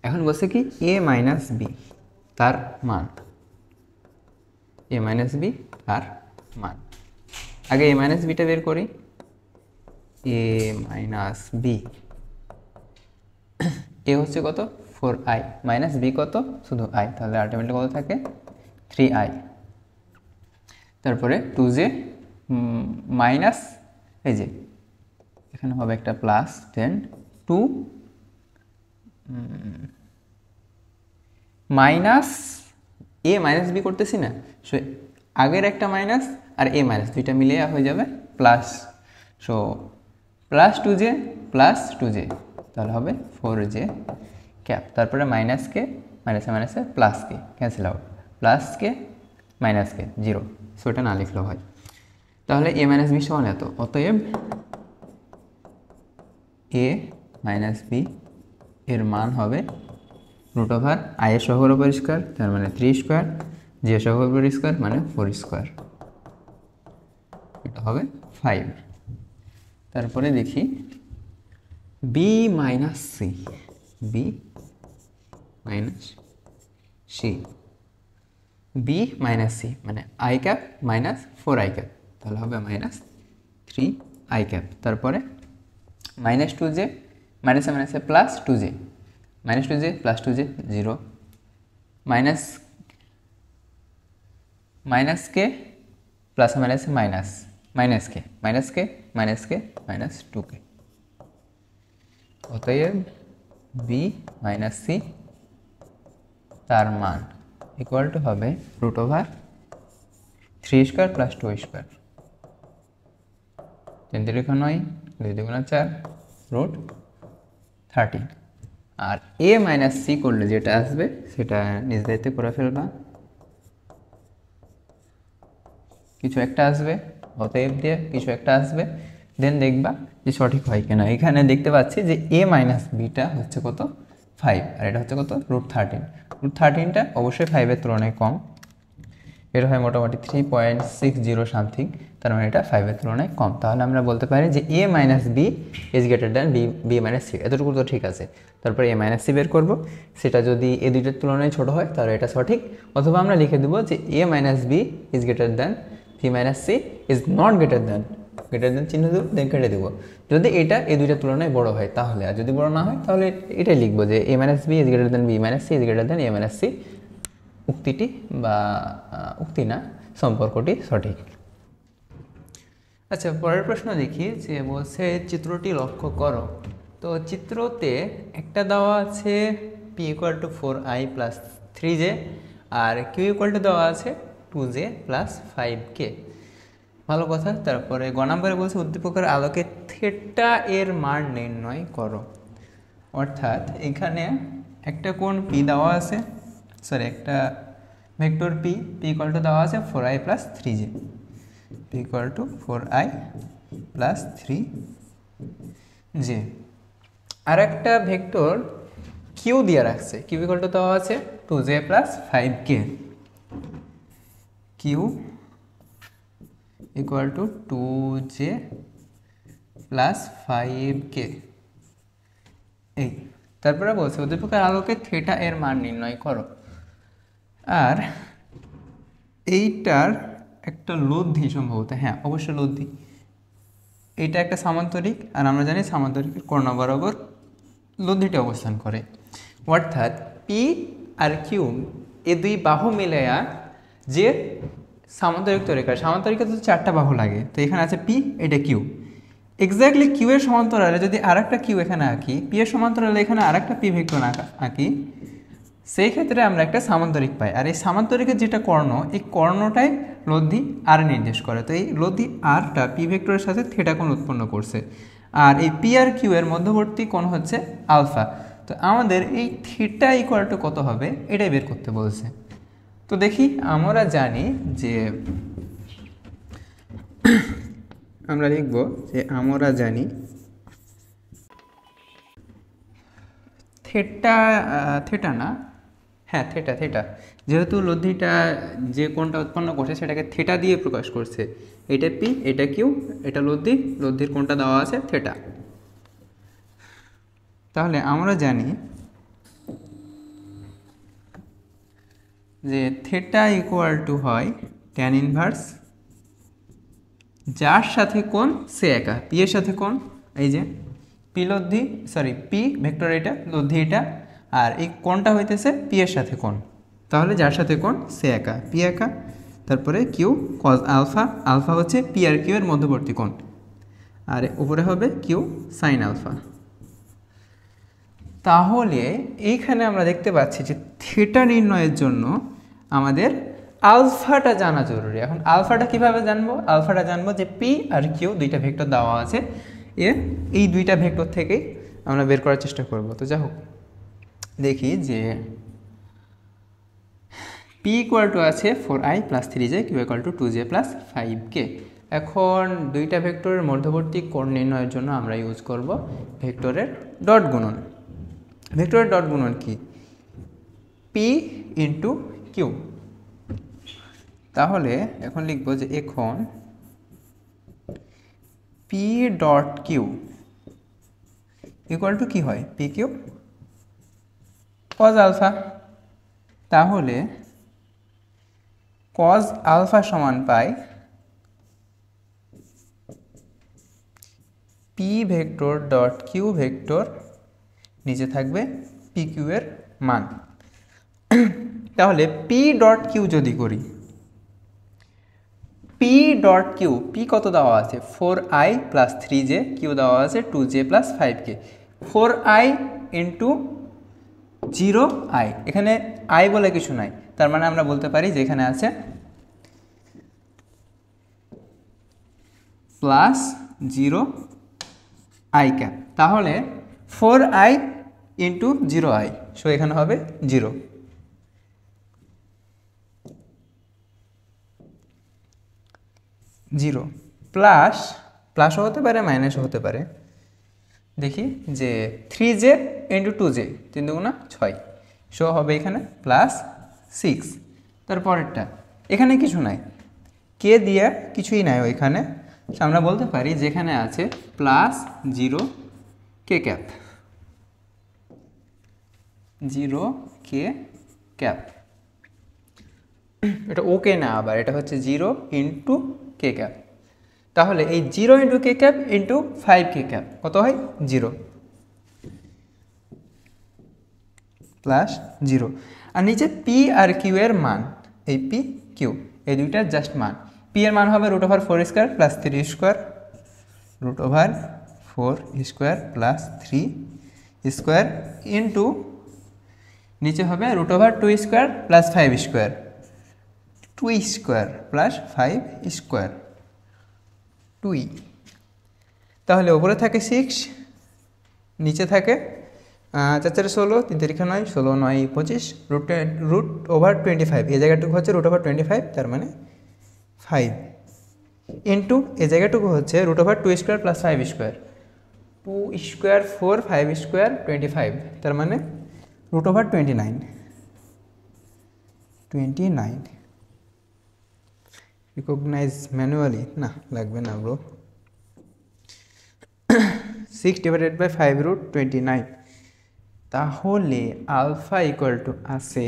এখন বলছে কি এ মাইনাস বি তার মান, এ মাইনাস বি তার মান, আগে এ মাইনাস বিটা বের করি, এ মাইনাস বি, এ হচ্ছে কত 4i মাইনাস বি কত শুধু i, তাহলে আলটিমেটলি কত থাকে 3i, তারপরে 2j মাইনাস এই যে এখানে হবে একটা প্লাস, দেন 2 মাইনাস এ মাইনাস বি করতেছি না, সো আগের একটা মাইনাস আর এ মাইনাস দুইটা মিলিয়ে হয়ে যাবে plus, so plus 2j plus 2j তাহলে হবে 4j ক্যাপ, তারপরে মাইনাস কে মাইনাসে মাইনাসে প্লাস কে ক্যান্সেল আউট, প্লাস কে মাইনাস কে 0, সো এটা না লিখলেও হয়। তাহলে এ মাইনাস বি সমান এত, অতএব এ মাইনাস বি এর মান হবে √i এর সহগ পরিষ্কার তার মানে 3 স্কোয়ার, যে সহগ পরিষ্কার মানে 4 স্কোয়ার, এটা হবে 5। তারপরে দেখি B minus C, B minus C, B minus C মানে i cap minus 4i cap, তাহলে হবে মাইনাস 3i ক্যাপ, তারপরে মাইনাস 2j মাইনাসে মাইনাসে plus 2j, minus 2j plus 2j 0, minus minus K plus মাইনাসে minus, minus K minus K minus K minus 2k, অতএব B minus C তার মান equal to হবে √3 স্কোয়ার প্লাস 2 স্কোয়ার, 3 3 9 2 2 4 √13, আর এ minus C করলে যেটা আসবে সেটা নিজ দায়িত্বে করে ফেলবা, কিছু একটা আসবে অতএব দিয়ে কিছু একটা আসবে, দেন দেখবা যে সঠিক হয় কিনা। এখানে দেখতে পাচ্ছি যে এ মাইনাস বিটা হচ্ছে কত 5, আর এটা হচ্ছে কত √13, √13টা অবশ্যই 5-এর তুলনায় কম, এটা হয় মোটামুটি 3.60 সামথিং, তার মানে এটা 5-এর তুলনায় কম, তাহলে আমরা বলতে পারি যে A minus B is greater than B minus C, এতটুকু তো ঠিক আছে। তারপরে এ মাইনাস সি বের করবো, সেটা যদি এ দুইটার তুলনায় ছোট হয় তাহলে এটা সঠিক, অথবা আমরা লিখে দেবো যে A minus B is greater than B minus C is not greater than চিহ্ন দেবো, দেন কেটে দেবো যদি এটা এই দুইটার তুলনায় বড় হয় তাহলে, আর যদি বড় না হয় তাহলে এটাই লিখবো যে A minus B is greater than B minus C is greater than A minus C, উক্তিটি বা উক্তি না সম্পর্কটি সঠিক। আচ্ছা, পরের প্রশ্ন দেখি যে বলছে চিত্রটি লক্ষ্য করো। তো চিত্রতে একটা দেওয়া আছে P equal to 4i plus 3j, আর কিউ ইকুয়াল টু দেওয়া আছে 2j প্লাস 5k। ভালো কথা। তারপরে গ নম্বরে বলছে উদ্দীপকের আলোকে থেটা এর মান নির্ণয় করো। অর্থাৎ এখানে একটা কোণ পি দেওয়া আছে, সরি একটা ভেক্টর পি ইকুয়াল টু দেওয়া আছে 4i plus 3j, P equal to 4i plus 3j। আর একটা ভেক্টর কিউ দিয়ে রাখছে, কিউ ইকুয়াল টু দেওয়া আছে 2j plus 5k, Q equal to 2j plus 5k। এই তারপরে বলছে উদ্দীপকের আলোকে থেটা এর মান নির্ণয় করো। আর এইটার একটা লব্ধি সম্ভবত, হ্যাঁ অবশ্যই লব্ধি, এটা একটা সামান্তরিক, আর আমরা জানি সামান্তরিকের কর্ণ বরাবর লব্ধিটা অবস্থান করে। অর্থাৎ পি আর কিউ এই দুই বাহু মিলাইয়া যে সামান্তরিক তৈরি করে, সামান্তরিকে তো 4টা বাহু লাগে, তো এখানে আছে পি, এটা কিউ। এক্স্যাক্টলি কিউ এর সমান্তরালে যদি আর একটা কিউ এখানে আঁকি, পি এর সমান্তরালে এখানে আর একটা পি ভেক্টর আঁকি, সেই ক্ষেত্রে আমরা একটা সামান্তরিক পাই। আর এই সামান্তরিকের যেটা কর্ণ, এই কর্ণটাই লব্ধি আর নির্দেশ করে। তো এই লব্ধি আরটা পি ভেক্টরের সাথে থেটা কোণ উৎপন্ন করছে, আর এই পি আর কিউ এর মধ্যবর্তী কোণ হচ্ছে আলফা। তো আমাদের এই থিটা ইকুয়াল টু কত হবে এটাই বের করতে বলছে। তো দেখি, আমরা জানি যে আমরা লিখব যে আমরা জানি থেটা না, হ্যাঁ থেটা, যেহেতু লব্ধিটা যে কোণটা উৎপন্ন করছে সেটাকে থেটা দিয়ে প্রকাশ করছে। এটা পি, এটা কিউ, এটা লব্ধির কোণটা দেওয়া আছে থেটা। তাহলে আমরা জানি যে থেটা ইকুয়াল টু হয় ট্যান ইনভার্স, যার সাথে কোণ সে একা, পি এর সাথে কোণ এই যে পি লব্ধি, সরি পি ভেক্টর এটা, লব্ধি এটা, আর এই কোণটা হইতেছে পি এর সাথে কোণ। তাহলে যার সাথে কোণ সে একা, পি একা, তারপরে কিউ কজ আলফা, আলফা হচ্ছে পি আর কিউ এর মধ্যবর্তী কোণ, আর উপরে হবে কিউ সাইন আলফা। তাহলে এইখানে আমরা দেখতে পাচ্ছি যে থিটা নির্ণয়ের জন্য আমাদের আলফাটা জানা জরুরি। এখন আলফাটা কিভাবে জানবো? আলফাটা জানবো যে পি আর কিউ দুইটা ভেক্টর দেওয়া আছে, এই দুইটা ভেক্টর থেকেই আমরা বের করার চেষ্টা করব। তো যাই হোক, দেখি যে পি ইকুয়াল টু আছে 4i plus 3j, Q equal to 2j plus 5k। এখন দুইটা ভেক্টরের মধ্যবর্তী কোণ নির্ণয়ের জন্য আমরা ইউজ করব ভেক্টরের ডট গুণন। ভেক্টরের ডট গুণন কি? P into Q. তাহলে এখন লিখব যে এখন P dot Q equal to কি হয়? P Q cos alpha. তাহলে কজ আলফা সমান পাই P vector dot Q vector, নিচে থাকবে পি কিউ এর মান। তাহলে পি ডট কিউ যদি করি, পি ডট কিউ, পি কত দেওয়া আছে? 4i প্লাস 3j, কিউ দেওয়া আছে 2j plus 5k। 4i into 0i, এখানে i বলে কিছু নাই, তার মানে আমরা বলতে পারি যে এখানে আছে প্লাস 0i ক্যাপ। তাহলে 4i ইন্টু 0i, সো এখানে হবে 0। প্লাসও হতে পারে মাইনাসও হতে পারে। দেখি যে 3j ইন্টু 2j, 3 দুগুণা 6, সো হবে এখানে প্লাস 6। তারপরেরটা এখানে কিছু নাই, কে দিয়ে কিছুই নাই ওইখানে, আমরা বলতে পারি যেখানে আছে plus 0k cap, 0k cap. এটা ওকে না, আবার এটা হচ্ছে 0 ইন্টু কে ক্যাপ। তাহলে এই 0 into k cap into 5k cap কত হয়? 0 প্লাস 0। আর নিচে পি আর কিউ এর মান, এই পি কিউ এই দুইটার জাস্ট মান, পি এর মান হবে root over 4² plus 3 square, root over 4² plus 3 square into নিচে হবে রুট ওভার 2² প্লাস 5² 2² প্লাস 5², 2। তাহলে ওপরে থাকে 6, নিচে থাকে 4 16, 3 তারিখে 9, 16 9 25, রুট ওভার 25, এই জায়গাটুকু হচ্ছে রুট ওভার 25, তার মানে 5 ইন্টু এই জায়গাটুকু হচ্ছে রুট ওভার 2² প্লাস 5², 2² 4 5² 25, তার মানে রুট ওভার 29। রিকগনাইজ ম্যানুয়ালি না, লাগবে না ব্রো। 6/5√29, তাহলে আলফা ইকুয়াল টু আছে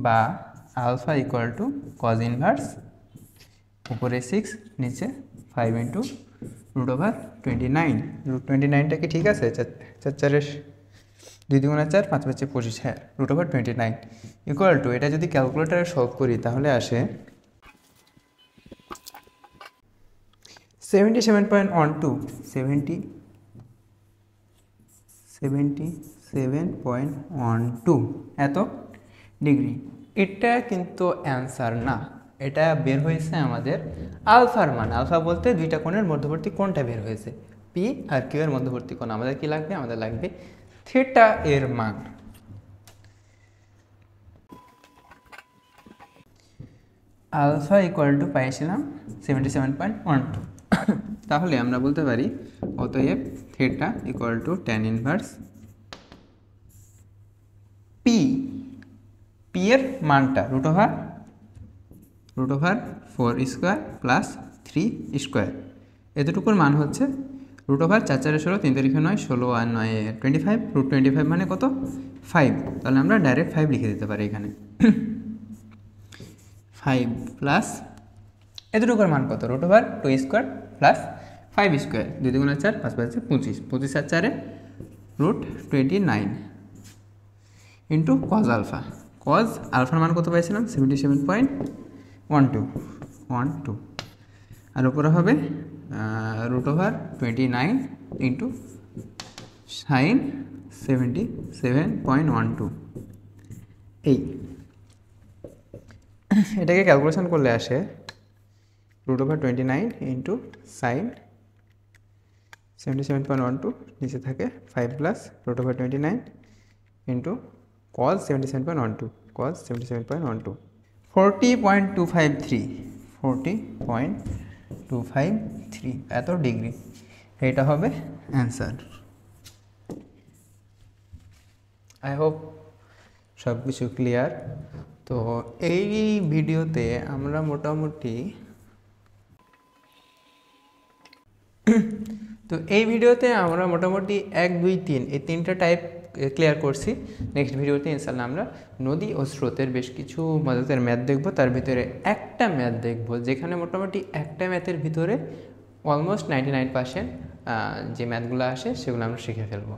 বা alpha equal to cos inverse উপরে 6 নিচে 5 ইন্টু রুট ওভার 29। রুট 29টা কি ঠিক আছে? 4 4 2 2 4 5 5 25, হ্যাঁ, রুট ওভার 29 ইকুয়াল টু, এটা যদি ক্যালকুলেটারে সলভ করি তাহলে আসে 77.12, 77.12 এত ডিগ্রি। এটা কিন্তু অ্যান্সার না, এটা বের হয়েছে আমাদের আলফার মান। আলফা বলতে দুইটা কোণের মধ্যবর্তী কোণটা বের হয়েছে, পি আর কিউ এর মধ্যবর্তী কোণ। আমাদের কি লাগবে? আমাদের লাগবে থিটা এর মান। আলফা ইকুয়াল টু পাইছিলাম 77.12, তাহলে আমরা বলতে পারি অতএব theta equal to tan inverse P, P এর মানটা রুট ওভার 4² প্লাস 3², এতটুকুর মান হচ্ছে রুট ওভার 4 4 16, 3 তারিখে 9, 16 আর 9 25, রুট 25 মানে কত? 5। তাহলে আমরা ডাইরেক্ট 5 লিখে দিতে পারি এখানে। 5 প্লাস এতটুকুর মান কত? রুট ওভার 2² প্লাস 5², 2 2 4 5 5 25, 25 আর 4 root 29 into cos alpha. Cos আলফার মান কত পাইছিলাম? 77.12, আর উপরে হবে রুট ওভার 29 ইন্টু সাইন 77.12। এই এটাকে ক্যালকুলেশন করলে আসে রুট ওভার 29 ইন্টু সাইন 77.12, নিচে থাকে 5 plus root over 29 into cos 77.12, cos 77.12, 40.253, 40.253 এত ডিগ্রি। এটা হবে অ্যান্সার। আই হোপ সব কিছু ক্লিয়ার। তো এই ভিডিওতে আমরা মোটামুটি এক দুই তিন এই তিনটা টাইপ ক্লিয়ার করছি। নেক্সট ভিডিওতে ইনশাআল্লাহ আমরা নদী ও স্রোতের বেশ কিছু মজাদার ম্যাথ দেখব। তার ভিতরে একটা ম্যাথ দেখব যেখানে মোটামুটি একটা ম্যাথের ভিতরে অলমোস্ট 99% যে ম্যাথগুলো আসে সেগুলো আমরা শিখে ফেলবো।